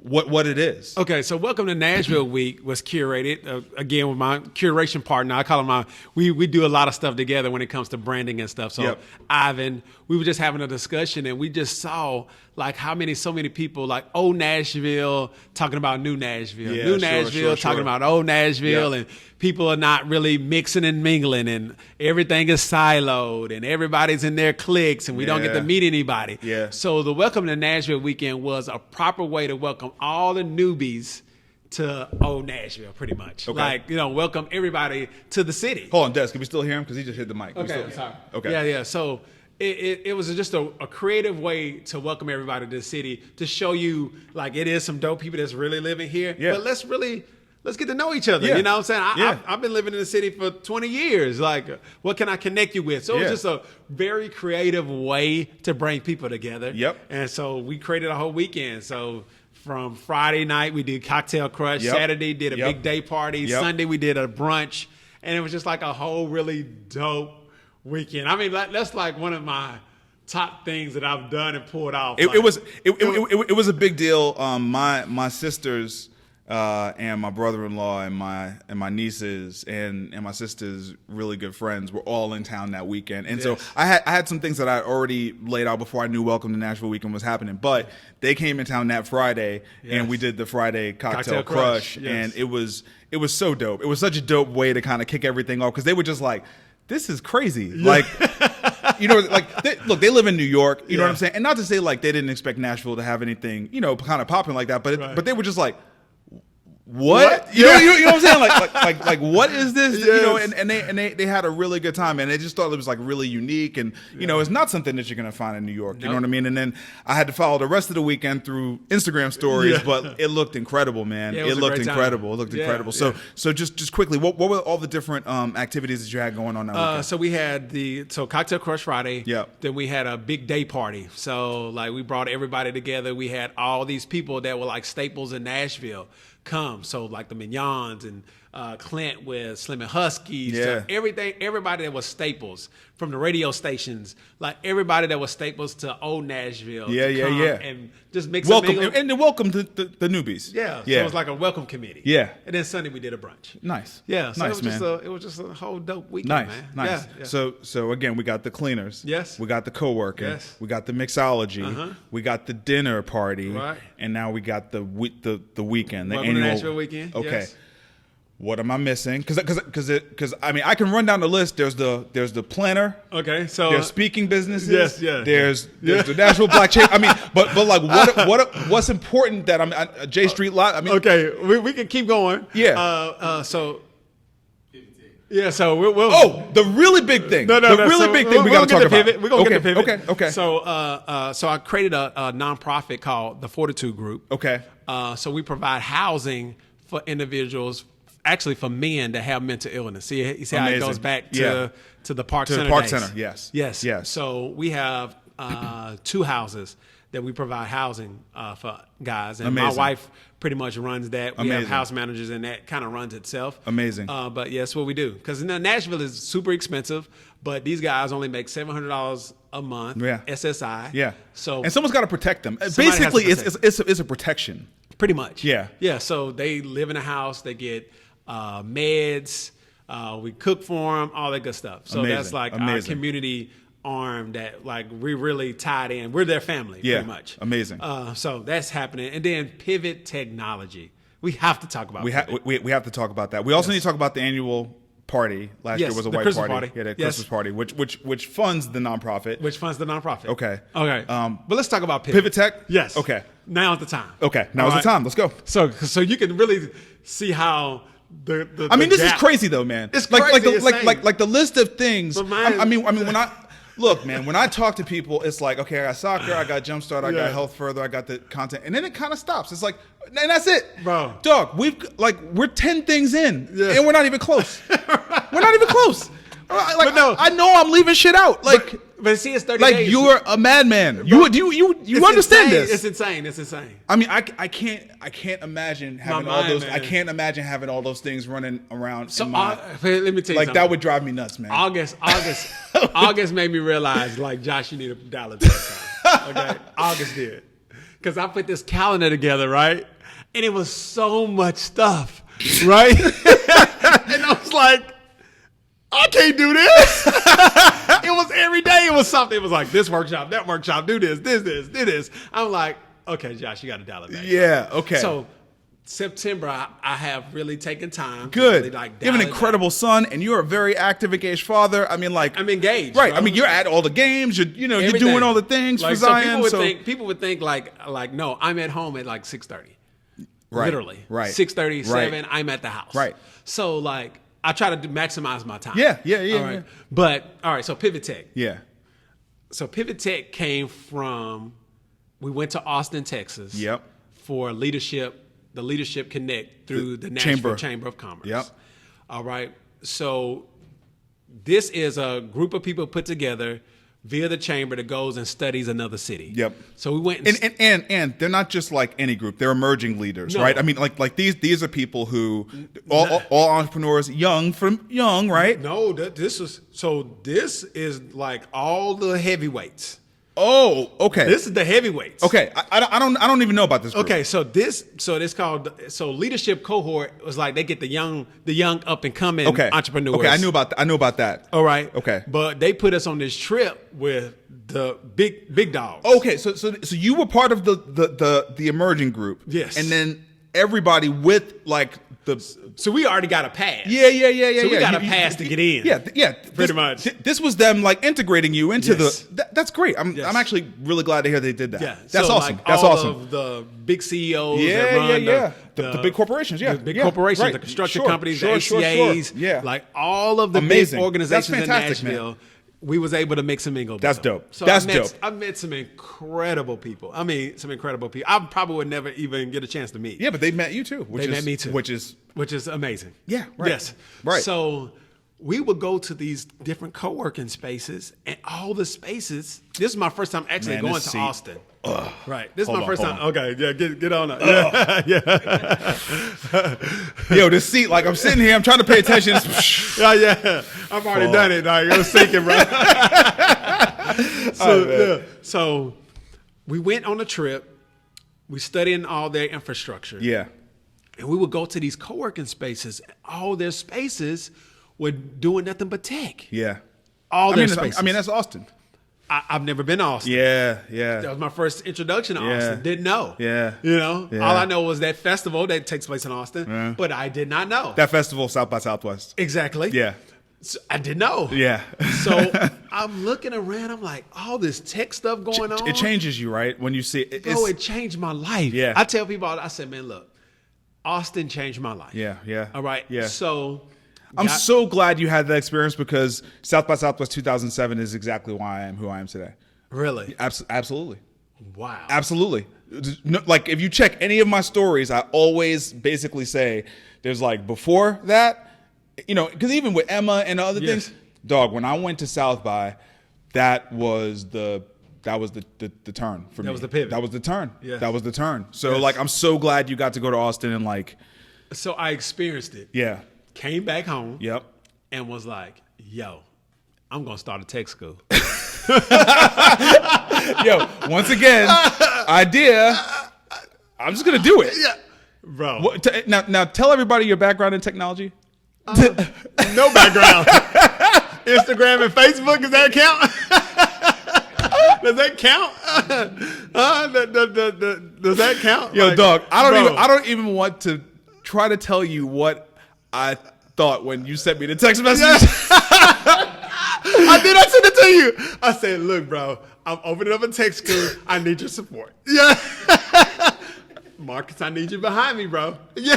what it is. Okay, so Welcome to Nashville Week was curated, again, with my curation partner. I call him we do a lot of stuff together when it comes to branding and stuff. So Ivan, we were just having a discussion, and we just saw like so many people, like old Nashville talking about new Nashville, new Nashville talking about old Nashville, and people are not really mixing and mingling, and everything is siloed, and everybody's in their cliques, and we don't get to meet anybody. So the Welcome to Nashville weekend was a proper way to welcome all the newbies to old Nashville, pretty much. Okay. Like, welcome everybody to the city. Hold on, Des, can we still hear him? Because he just hit the mic. Okay, sorry. Okay. Yeah. So it was just a creative way to welcome everybody to the city, to show you like it is some dope people that's really living here. But let's get to know each other. You know what I'm saying? I've been living in the city for 20 years. Like, what can I connect you with? So it was just a very creative way to bring people together. And so we created a whole weekend. So from Friday night, we did Cocktail Crush. Saturday, did a big day party. Sunday, we did a brunch. And it was just like a whole really dope weekend. I mean, that's like one of my top things that I've done and pulled off. It was a big deal. My sisters and my brother-in-law and my nieces and my sister's really good friends were all in town that weekend, and so I had some things that I already laid out before I knew Welcome to Nashville weekend was happening. But they came in town that Friday, and we did the Friday Cocktail Crush, and it was so dope. It was such a dope way to kind of kick everything off, because they were just like, this is crazy. Like, they live in New York, you know what I'm saying? And not to say like they didn't expect Nashville to have anything, kind of popping like that, but they were just like, what? You know what I'm saying? Like what is this? Yes. You know, and they had a really good time, and they just thought it was like really unique, and you know, it's not something that you're gonna find in New York. You know what I mean? And then I had to follow the rest of the weekend through Instagram stories, but it looked incredible, man. Yeah, it looked incredible. It looked incredible. Yeah. So just quickly, what were all the different activities that you had going on that weekend? So we had Cocktail Crush Friday. Yeah. Then we had a big day party. So like we brought everybody together. We had all these people that were like staples in Nashville come. So like the Mignons and Clint with Slim and Huskies. Yeah. So everybody that was staples from the radio stations, like everybody that was staples to old Nashville. Yeah. And just mix Welcome and and welcome to the newbies. Yeah. So it was like a welcome committee. Yeah. And then Sunday we did a brunch. Nice. Yeah. So nice, it was just a whole dope weekend, man. Nice. Yeah. So again, we got the cleaners. Yes. We got the co-working. Yes. We got the mixology. We got the dinner party. Right. And now we got the weekend. The Welcome to annual Nashville weekend. Okay. Yes. What am I missing? Because I mean I can run down the list. There's the planner. Okay, so There's speaking businesses. Yes, yeah. There's the Nashville Black Chamber. I mean, but like what's important that I'm J Street Lot. I mean, okay, we can keep going. Yeah. So we'll the really big thing. No. The really big thing we got to talk about. We're gonna get the pivot. Okay. So I created a nonprofit called the Fortitude Group. Okay. So we provide housing for individuals, actually for men that have mental illness. See how it goes back to the Park Center. To the Park days. Center. Yes. So we have 2 houses that we provide housing for guys, and Amazing. my wife pretty much runs that. We Amazing. have house managers, and that kind of runs itself. Amazing. But yeah, that's what we do. Because Nashville is super expensive, but these guys only make $700 a month. Yeah. SSI. Yeah. So and someo's got to protect them. Somebody has to Basically, protect it's a protection. pretty much. Yeah. Yeah. So they live in a house. They get meds. We cook for them. All that good stuff. So Amazing. that's like our Amazing. community arm that like we really tied in. We're their family. Yeah. Pretty much. Amazing. So that's happening. And then Pivot Technology. We have to talk about Pivot. We have to talk about that. We also need to talk about the annual party. Last year was a the white Christmas party. party. Yeah, the Yes. Christmas party, which funds the nonprofit. Which funds the nonprofit. Okay. But let's talk about Pivot. Pivot Tech? Yes. Okay. Now's the time. Okay. Now's the time. Let's go. So you can really see how the I mean, this is gap- crazy though, man. It's like crazy, it's like the list of things. But mine- I mean when I look, man, when I talk to people, it's like, okay, I got soccer, I got Jumpstart, I got Health Further, I got the content, and then it kind of stops. It's like, and that's it, Bro. Dog, we're 10 things in, and we're not even close. We're not even close. Like, But no. I know I'm leaving shit out. Like, but see, it's 30 like days. you're a madman. You It's understand insane. this? It's insane. It's insane. I mean, I can't imagine having all mind, those. man. I can't imagine having all those things running around. So in my, let me tell you like something. that would drive me nuts, man. August made me realize, like, Josh, you need a dollar time. Okay, August did, because I put this calendar together, right, and it was so much stuff, right, and I was like, I can't do this. It was every day. It was something. It was like this workshop, that workshop, do this, do this. I'm like, okay, Josh, you got a dollar back. Yeah. Okay. So September, I have really taken time. To good. really, like, you have an dial it incredible son, and you're a very active, engaged father. I mean, like I'm engaged. right? Bro. I mean, you're at all the games. You're you're Everything. doing all the things Like, for so Zion. people would think like no, I'm at home at like 6:30. Right, Literally. right, 6:30, right. 7, I'm at the house. Right. So like I try to maximize my time. Yeah. All right. Yeah. But all right, so Pivot Tech. Yeah. So Pivot Tech came from we went to Austin, Texas. Yep. For the Leadership Connect through the Nashville Chamber of Commerce. Yep. All right. So this is a group of people put together via the chamber that goes and studies another city. Yep. So we went And they're not just like any group; they're emerging leaders, No. right? I mean, like these are people who all entrepreneurs, young, right? No, this is like all the heavyweights. Oh, okay. This is the heavyweights. Okay, I don't even know about this group. Okay, so it's called Leadership Cohort was like they get the young up and coming entrepreneurs. Okay, I knew about that. All right. Okay. But they put us on this trip with the big dogs. Okay, so you were part of the emerging group. Yes. And then everybody with like So we already got a pass. Yeah. So we got a pass to get in. Yeah. Pretty much. This was them like integrating you into Yes. that's great. I'm actually really glad to hear they did that. Yeah. That's so awesome. Like That's all awesome. of the big CEOs Yeah, that run the big corporations. Yeah. The big Yeah, corporations, right. the construction Sure, companies, sure, the sure, ACAs, sure. Yeah. like all of the Amazing. big organizations That's in fantastic, man. Nashville. We was able to mix and mingle. That's with them. dope. So That's I met, dope. I met some incredible people. I probably would never even get a chance to meet. Yeah, but they met you too. They met me too. Which is amazing. Yeah, right. Yes. Right. So we would go to these different co-working spaces, and all the spaces. This is my first time actually going to Austin. Right. This is my first time. Okay. Yeah. Get on it. Yeah. Yo, this seat, like I'm sitting here, I'm trying to pay attention. Yeah. I've already done it. Like, I was thinking, bro. So we went on a trip. We studied all their infrastructure. Yeah. And we would go to these co-working spaces. All their spaces were doing nothing but tech. Yeah. All their spaces. I mean, that's Austin. I've never been to Austin. Yeah. That was my first introduction to Yeah. Austin. Didn't know. Yeah. You know, Yeah. all I know was that festival that takes place in Austin, Yeah. but I did not know. That festival, South by Southwest. Exactly. Yeah. So I didn't know. Yeah. So I'm looking around. I'm like, all this tech stuff going on. It changes you, right? When you see it. Bro, it changed my life. Yeah. I tell people, I said, man, look, Austin changed my life. Yeah. All right. Yeah. So I'm so glad you had that experience because South by Southwest 2007 is exactly why I am who I am today. Really? Absolutely. Wow. Absolutely. No, like if you check any of my stories, I always basically say there's like before that, you know, because even with Emma and other things, dog, when I went to South by, that was the turn for me. That was the pivot. That was the turn. Yes. That was the turn. So Yes. like I'm so glad you got to go to Austin and like So I experienced it. yeah. Came back home. Yep. And was like, yo, I'm going to start a tech school. Yo, once again, idea. I'm just gonna do it. Yeah. Bro. Now tell everybody your background in technology. No background. Instagram and Facebook, does that count? Does that count? Does that count? Yo, like, dog, bro. I don't even want to try to tell you what I thought when you sent me the text message. I sent it to you. I said, look, bro, I'm opening up a tech school. I need your support. Yeah. Marcus, I need you behind me, bro. Yeah.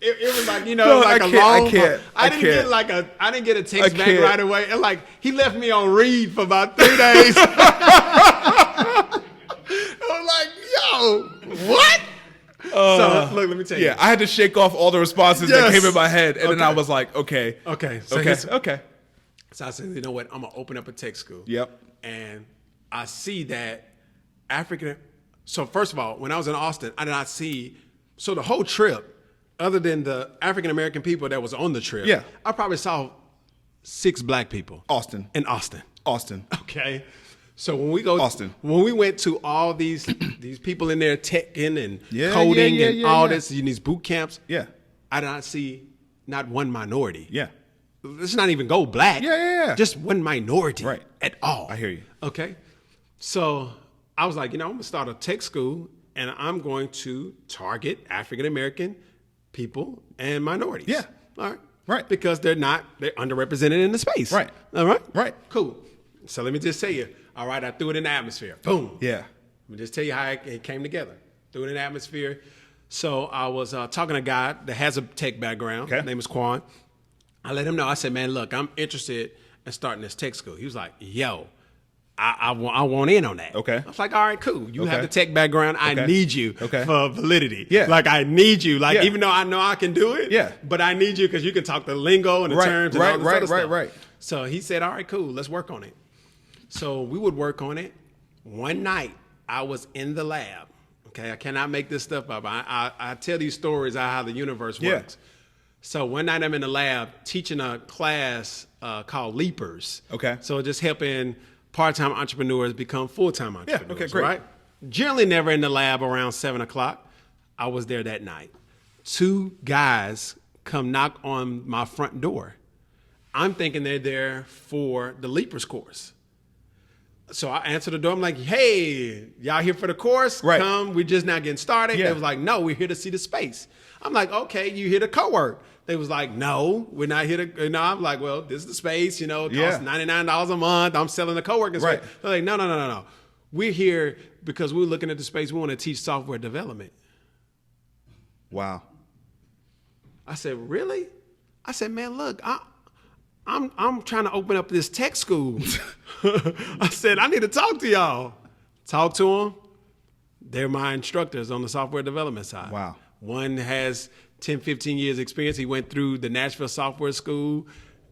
It was like, you know, No, like I a can't, long. I didn't can't. get I didn't get a text back can't. right away. And like he left me on read for about 3 days. I was like, yo, what? So look, let me tell you. Yeah, I had to shake off all the responses that Yes. came in my head, and then I Okay. was like, okay. Okay. So Okay. So I said, you know what? I'm gonna open up a tech school. Yep. And I see that African. So first of all, when I was in Austin, I did not see. So the whole trip, other than the African American people that was on the trip, Yeah. I probably saw 6 black people. Austin. In Austin. Okay. So when we go when we went to all these people in there teching and coding and all this in these boot camps, Yeah. I did not see not one minority. Yeah. Let's not even go black. Yeah. Just one minority Right. at all. I hear you. Okay. So I was like, you know, I'm going to start a tech school and I'm going to target African American people and minorities. Yeah. All right. Right. Because they're underrepresented in the space. Right. All right. Right. Cool. So let me just tell you, all right, I threw it in the atmosphere. Boom. Yeah. Let me just tell you how it came together. Threw it in the atmosphere. So I was talking to a guy that has a tech background. Okay. His name is Quan. I let him know. I said, man, look, I'm interested in starting this tech school. He was like, yo, I want in on that. Okay. I was like, all right, cool. You have Okay. the tech background. I Okay. need you Okay. for validity. Yeah. Like, I need you. Like, Yeah. even though I know I can do it, Yeah. but I need you because you can talk the lingo and the terms and all this other stuff. Right. So he said, all right, cool. Let's work on it. So we would work on it. One night, I was in the lab. Okay, I cannot make this stuff up. I tell these stories of how the universe works. So one night I'm in the lab teaching a class called Leapers. Okay. So just helping part-time entrepreneurs become full-time entrepreneurs. okay, great. Right? Generally never in the lab around 7 o'clock. I was there that night. 2 guys come knock on my front door. I'm thinking they're there for the Leapers course. So I answered the door. I'm like, hey, y'all here for the course? Right. Come. We're just now getting started. Yeah. They was like, no, we're here to see the space. I'm like, okay, you here to co-work? They was like, no, we're not here to. I'm like, well, this is the space. It costs $99 a month. I'm selling the co-working space. Right. They're like, no. We're here because we're looking at the space. We want to teach software development. Wow. I said, really? I said, man, look, I'm trying to open up this tech school. I said, I need to talk to y'all. Talk to them. They're my instructors on the software development side. Wow. One has 10, 15 years experience. He went through the Nashville Software School,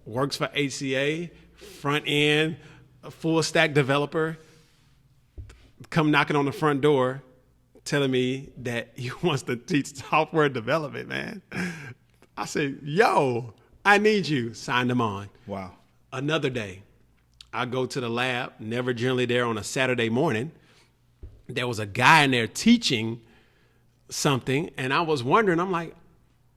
works for HCA, front end, a full stack developer. Come knocking on the front door telling me that he wants to teach software development, man. I said, yo, I need you. Signed him on. Wow. Another day, I go to the lab, never generally there on a Saturday morning. There was a guy in there teaching something, and I was wondering, I'm like,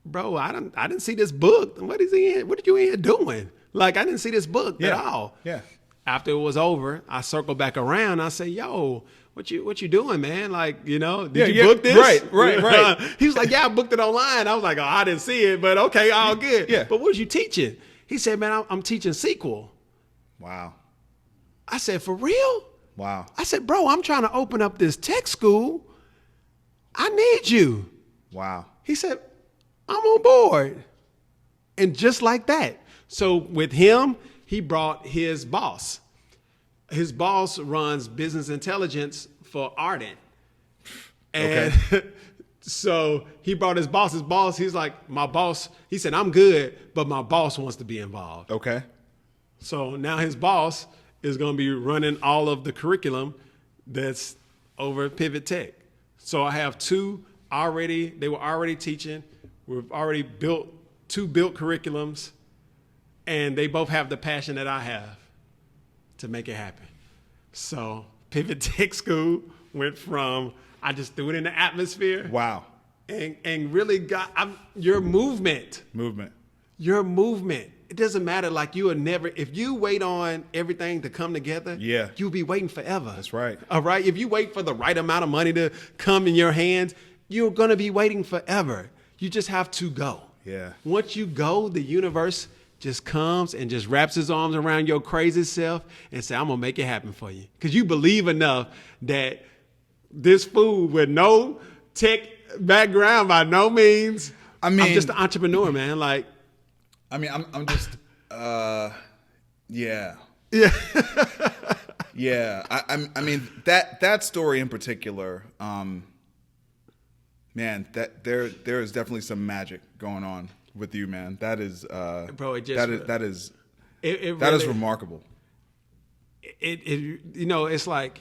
bro, I didn't see this book. What are you in here doing? Like, I didn't see this book at all. Yeah. After it was over, I circled back around. I said, yo, what you doing, man? Like, did you book this? Right. He was like, yeah, I booked it online. I was like, oh, I didn't see it, but okay, all good. Yeah. But what was you teaching? He said, man, I'm teaching SQL. Wow. I said, for real? Wow. I said, bro, I'm trying to open up this tech school. I need you. Wow. He said, I'm on board. And just like that. So with him, he brought his boss. His boss runs business intelligence for Ardent. And so he brought his boss. His boss, he's like, my boss, he said, I'm good, but my boss wants to be involved. Okay. So now his boss is going to be running all of the curriculum that's over at Pivot Tech. So I have two already, they were already teaching. We've already built two curriculums, and they both have the passion that I have to make it happen. So Pivot Tech School went from, I just threw it in the atmosphere. Wow. And really got your movement. Your movement. It doesn't matter. Like, you will never, if you wait on everything to come together, you'll be waiting forever. That's right. All right. If you wait for the right amount of money to come in your hands, you're going to be waiting forever. You just have to go. Yeah. Once you go, the universe just comes and just wraps his arms around your crazy self and say, I'm going to make it happen for you. Because you believe enough that this fool with no tech background by no means, I'm just an entrepreneur, man. Like, I'm just, yeah. Yeah. I mean, that story in particular, man, that there is definitely some magic going on with you, man. That is, bro, it is really, remarkable. It's like,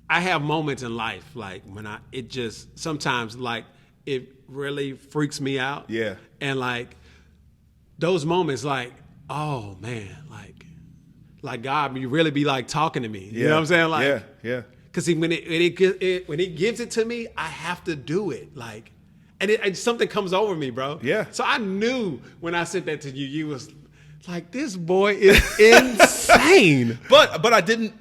I have moments in life, like when sometimes like it really freaks me out. Yeah. And like those moments, like, oh man, like God, you really be like talking to me. You know what I'm saying? Like, yeah. Because when he gives it to me, I have to do it. Like, and something comes over me, bro. Yeah. So I knew when I said that to you, you was like, this boy is insane. But I didn't.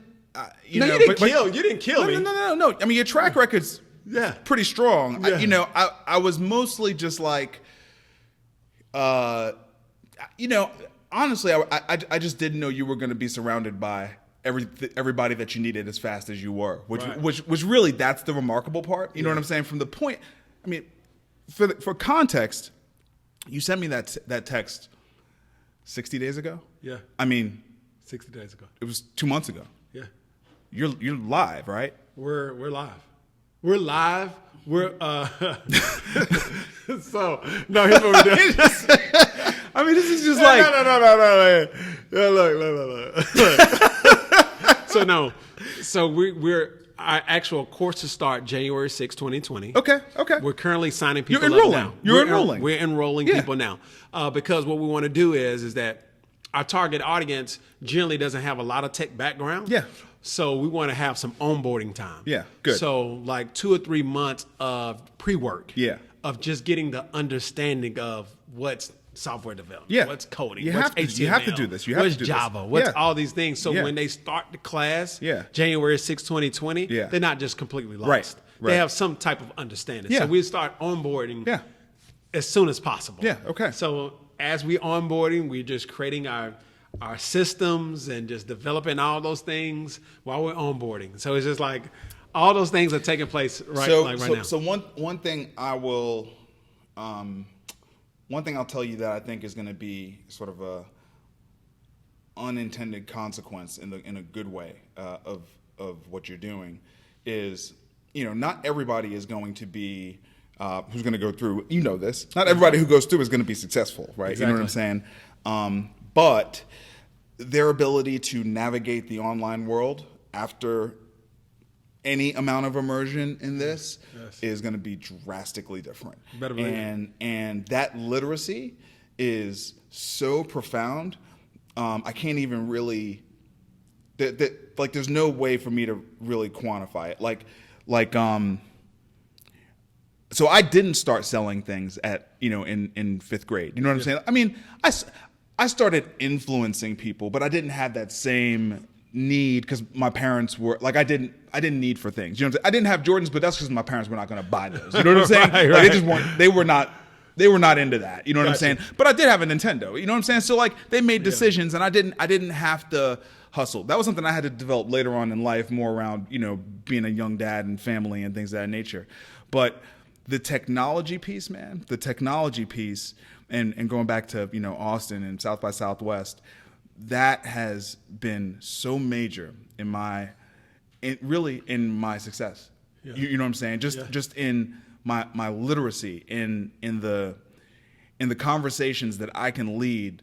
You didn't kill me. No. I mean, your track record's pretty strong. Yeah. I was mostly just like, honestly, I just didn't know you were going to be surrounded by everybody that you needed as fast as you were, which really, that's the remarkable part. You know what I'm saying? From the point, I mean, for context, you sent me that text 60 days ago. Yeah. I mean, 60 days ago. It was 2 months ago. Yeah. You're live, right? We're live. We're live. We're so no. Here's what we're doing. I mean, this is just No. So we're our actual courses start January 6, 2020. Okay. We're currently signing people You're enrolling. up now. You're enrolling. We're enrolling people now because what we want to do is that our target audience generally doesn't have a lot of tech background. Yeah. So we want to have some onboarding time. Yeah, good. So like 2 or 3 months of pre-work. Yeah. Of just getting the understanding of what's software development? Yeah. What's coding? You What's have to- HTML? you have to do this. You have What's to do this. Java? What's Yeah. all these things? So Yeah. when they start the class, Yeah. January 6, 2020, Yeah. they're not just completely lost. Right. They have some type of understanding. Yeah. So we start onboarding Yeah. as soon as possible. Yeah, okay. So as we onboarding, we're just creating our systems and just developing all those things while we're onboarding. So it's just like all those things are taking place right now. So one thing I will, one thing I'll tell you that I think is going to be sort of a unintended consequence in a good way of what you're doing is, not everybody is going to be who's going to go through. This. Not everybody who goes through is going to be successful, right? Exactly. You know what I'm saying? But their ability to navigate the online world after any amount of immersion in this is going to be drastically different. Better believe it. And that literacy is so profound. I can't even really. There's no way for me to really quantify it. So I didn't start selling things in fifth grade. You know what I'm saying? I mean, I started influencing people, but I didn't have that same need because my parents were like, I didn't need for things. You know what I'm saying? I didn't have Jordans, but that's because my parents were not going to buy those. You know what I'm saying? Right. Like, they were not into that. You know what I'm saying? But I did have a Nintendo. You know what I'm saying? So like they made decisions, and I didn't have to hustle. That was something I had to develop later on in life, more around being a young dad and family and things of that nature. But the technology piece, man, and going back to Austin and South by Southwest, that has been so major in my success. Yeah. You know what I'm saying? Just in my literacy, in the conversations that I can lead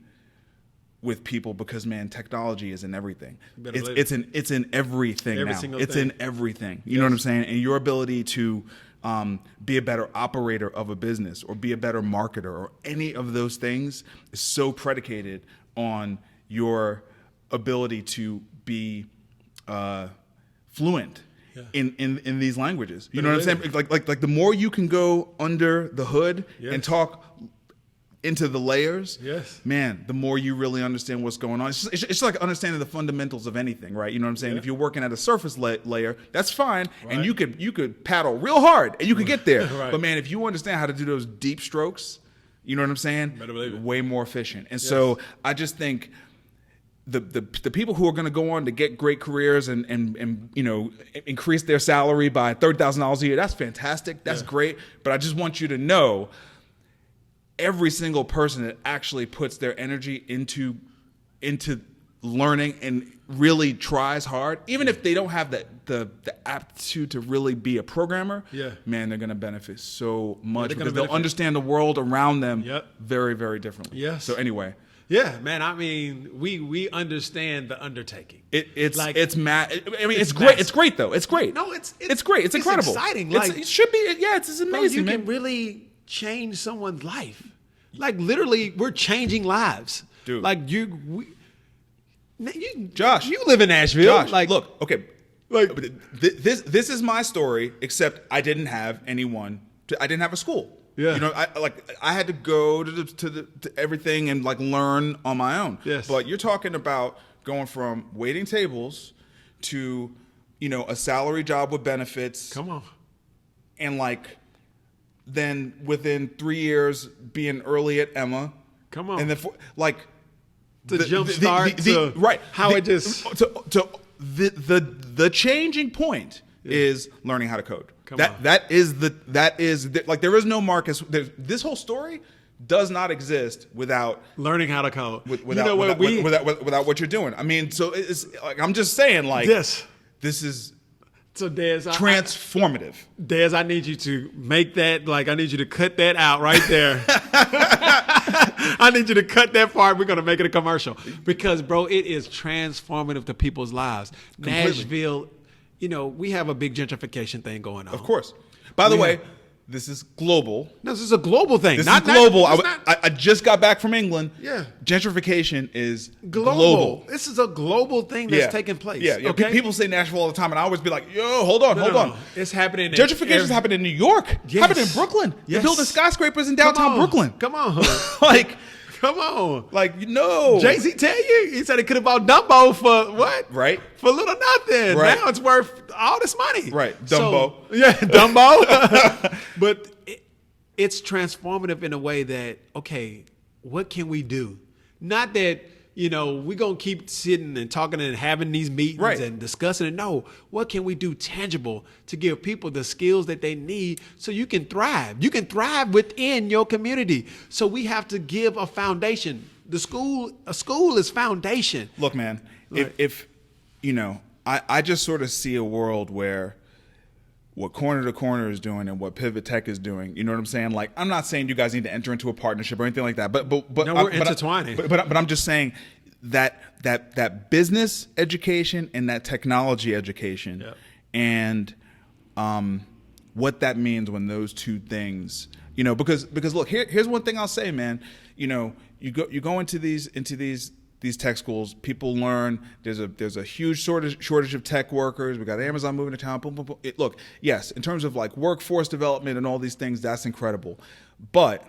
with people, because man, technology is in everything. It's in everything now. It's in everything. You know what I'm saying? And your ability to be a better operator of a business or be a better marketer or any of those things is so predicated on your ability to be fluent in these languages. You know what I'm saying? Like the more you can go under the hood and talk into the layers, man, the more you really understand what's going on. It's just like understanding the fundamentals of anything, right? You know what I'm saying? If you're working at a surface layer, that's fine, and you could paddle real hard and you could get there. But man, if you understand how to do those deep strokes, you know what I'm saying? Way more efficient. And so I just think the people who are going to go on to get great careers and increase their salary by $30,000 a year, that's fantastic. That's great. But I just want you to know, every single person that actually puts their energy into learning and really tries hard, even if they don't have the aptitude to really be a programmer, man, they're going to benefit so much because they'll understand the world around them very, very differently. So anyway. Yeah, man. I mean, we understand the undertaking. It's great. It's great though. It's great. No, it's great. It's incredible. Exciting. It should be. Yeah, it's amazing. You can really change someone's life. Like literally, we're changing lives, dude. Like Josh, you live in Nashville. Josh, like, look, okay. Like this is my story. Except I didn't have anyone. I didn't have a school. Yeah. I had to go to everything and like learn on my own. Yes. But you're talking about going from waiting tables to, a salary job with benefits. Come on. And like, then within 3 years being early at Emma. Come on. And then the changing point is learning how to code. There is no Marcus. This whole story does not exist without learning how to code. Without what you're doing. I mean, so it's like, I'm just saying, like, this is so Dez, transformative. Dez, I need you to make that, like, I need you to cut that out right there. I need you to cut that part. We're going to make it a commercial because, bro, it is transformative to people's lives. Completely. Nashville, we have a big gentrification thing going on. Of course. By the way, this is global. No, this is a global thing. This is global. I just got back from England. Yeah. Gentrification is global. This is a global thing that's taking place. Yeah. Okay? People say Nashville all the time, and I always be like, yo, hold on. It's happening. Gentrification is happening in New York. Yes. Happening in Brooklyn. Yes. They're building skyscrapers in downtown Brooklyn. Come on. Come on. Like, no. Jay-Z tell you? He said he could have bought Dumbo for what? Right. For little nothing. Right. Now it's worth all this money. Right. Dumbo. So, yeah, Dumbo. But it's transformative in a way that, okay, what can we do? Not that, we're going to keep sitting and talking and having these meetings and discussing it. No, what can we do tangible to give people the skills that they need so you can thrive? You can thrive within your community. So we have to give a foundation. A school is foundation. Look, man, if I just sort of see a world where what Corner to Corner is doing and what Pivot Tech is doing, you know what I'm saying? Like, I'm not saying you guys need to enter into a partnership or anything like that, but no, we're intertwining. But I'm just saying that business education and that technology education, and what that means when those two things, because look, here's one thing I'll say, man. You go into these tech schools, people learn there's a huge shortage of tech workers. We got Amazon moving to town. Boom, boom, boom. Look, yes, in terms of like workforce development and all these things, that's incredible. But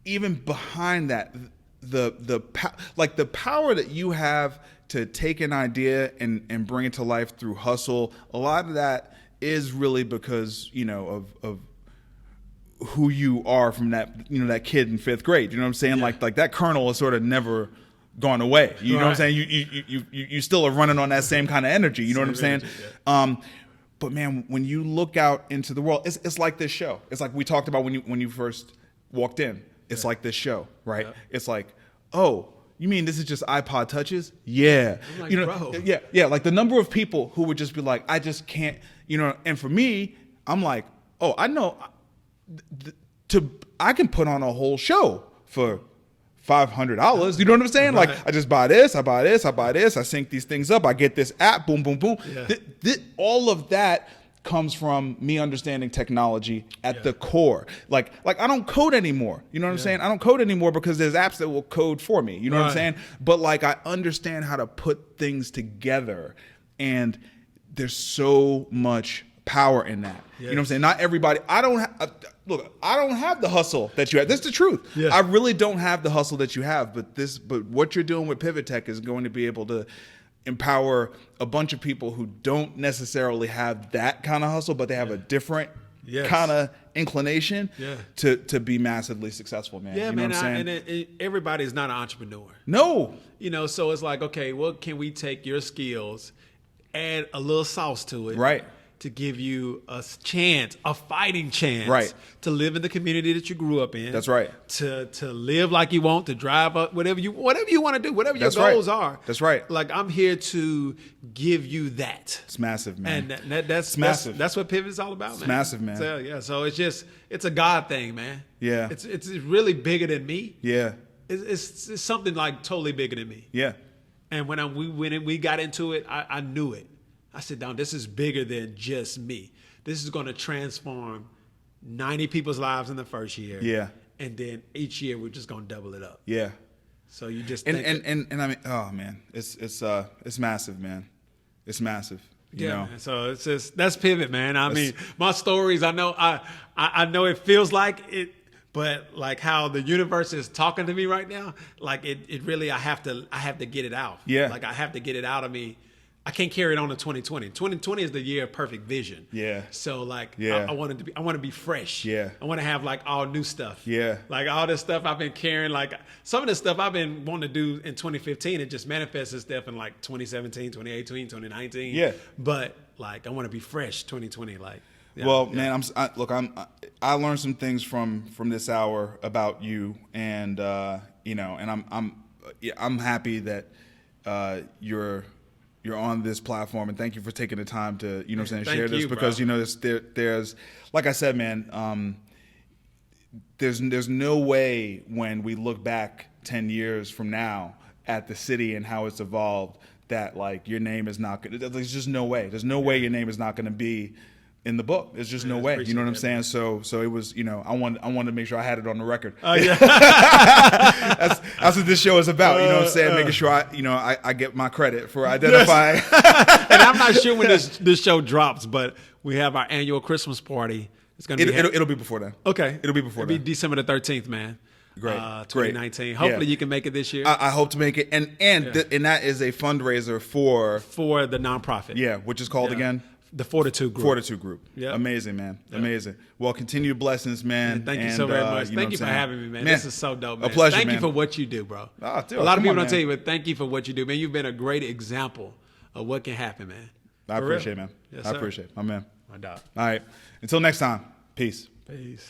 even behind that, the power that you have to take an idea and bring it to life through hustle, a lot of that is really because of who you are from that kid in fifth grade. You know what I'm saying? Yeah. Like that kernel has sort of never gone away. You know what I'm saying? You still are running on that same kind of energy. You know what I'm saying? Yeah. But man, when you look out into the world, it's like this show. It's like we talked about when you first walked in. It's like this show, right? Yeah. It's like, oh, you mean this is just iPod touches? Yeah. I'm like, bro. Yeah. Like the number of people who would just be like, I just can't, and for me, I'm like, oh, I know. I can put on a whole show for $500. You know what I'm saying? Right. Like I just buy this, I buy this, I buy this, I sync these things up, I get this app, boom, boom, boom. Yeah. All of that comes from me understanding technology at the core. Like I don't code anymore. You know what I'm saying? I don't code anymore because there's apps that will code for me. You know what I'm saying? But like I understand how to put things together, and there's so much power in that. Yes. You know what I'm saying? Not everybody. I don't have the hustle that you have. That's the truth. Yes. I really don't have the hustle that you have. But what you're doing with Pivot Tech is going to be able to empower a bunch of people who don't necessarily have that kind of hustle, but they have a different kind of inclination to be massively successful, man. Yeah, you know man. What I'm saying? And everybody is not an entrepreneur. No. So it's like, okay, what can we take your skills, add a little sauce to it, right? To give you a chance, a fighting chance, to live in the community that you grew up in. That's right. To live like you want, to drive up, whatever you want to do, whatever your goals are. That's right. Like I'm here to give you that. It's massive, man. And that's massive. That's what Pivot's all about, man. It's massive, man. So, so it's a God thing, man. Yeah. It's really bigger than me. Yeah. It's something like totally bigger than me. Yeah. And when we got into it, I knew it. I said, down, this is bigger than just me. This is going to transform 90 people's lives in the first year. Yeah. And then each year we're just going to double it up. Yeah. So you just and I mean, oh man, it's massive, man. It's massive. You know. Man. So it's just that's Pivot, man. I mean, my stories. I know it feels like it, but like how the universe is talking to me right now, like it really I have to get it out. Yeah. Like I have to get it out of me. I can't carry it on to 2020. 2020 is the year of perfect vision. Yeah. So like, I want to be fresh. Yeah. I want to have like all new stuff. Yeah. Like all this stuff I've been carrying, like some of the stuff I've been wanting to do in 2015, it just manifests itself in like 2017, 2018, 2019. Yeah. But like, I want to be fresh 2020. Like, man, I learned some things from this hour about you, and and I'm happy that you're on this platform, and thank you for taking the time to, share this, because, there's, like I said, man, there's no way when we look back 10 years from now at the city and how it's evolved that like your name is not going to, there's just no way. There's no way your name is not going to be in the book. There's just no way. You know what I'm saying? So it was, I wanted to make sure I had it on the record. Oh yeah. that's what this show is about. You know what I'm saying? Making sure I get my credit for identifying. And I'm not sure when this show drops, but we have our annual Christmas party. It's gonna be it'll be before then. Okay. It'll be before then. It'll be December the 13th, man. Great. 2019. Hopefully you can make it this year. I hope to make it, and that is a fundraiser for the nonprofit. Yeah, which is called again the Fortitude Group. Fortitude Group. Yep. Amazing, man. Yep. Amazing. Well, continued blessings, man. Thank you so very much. Thank you for having me, man. This is so dope, man. A pleasure, Thank man. you for what you do, bro. Oh, dude, a lot of people don't man. tell you, but thank you for what you do, man. You've been a great example of what can happen, man. I appreciate it, man. Yes, I sir. appreciate it. My man. My dog. All right. Until next time. Peace. Peace.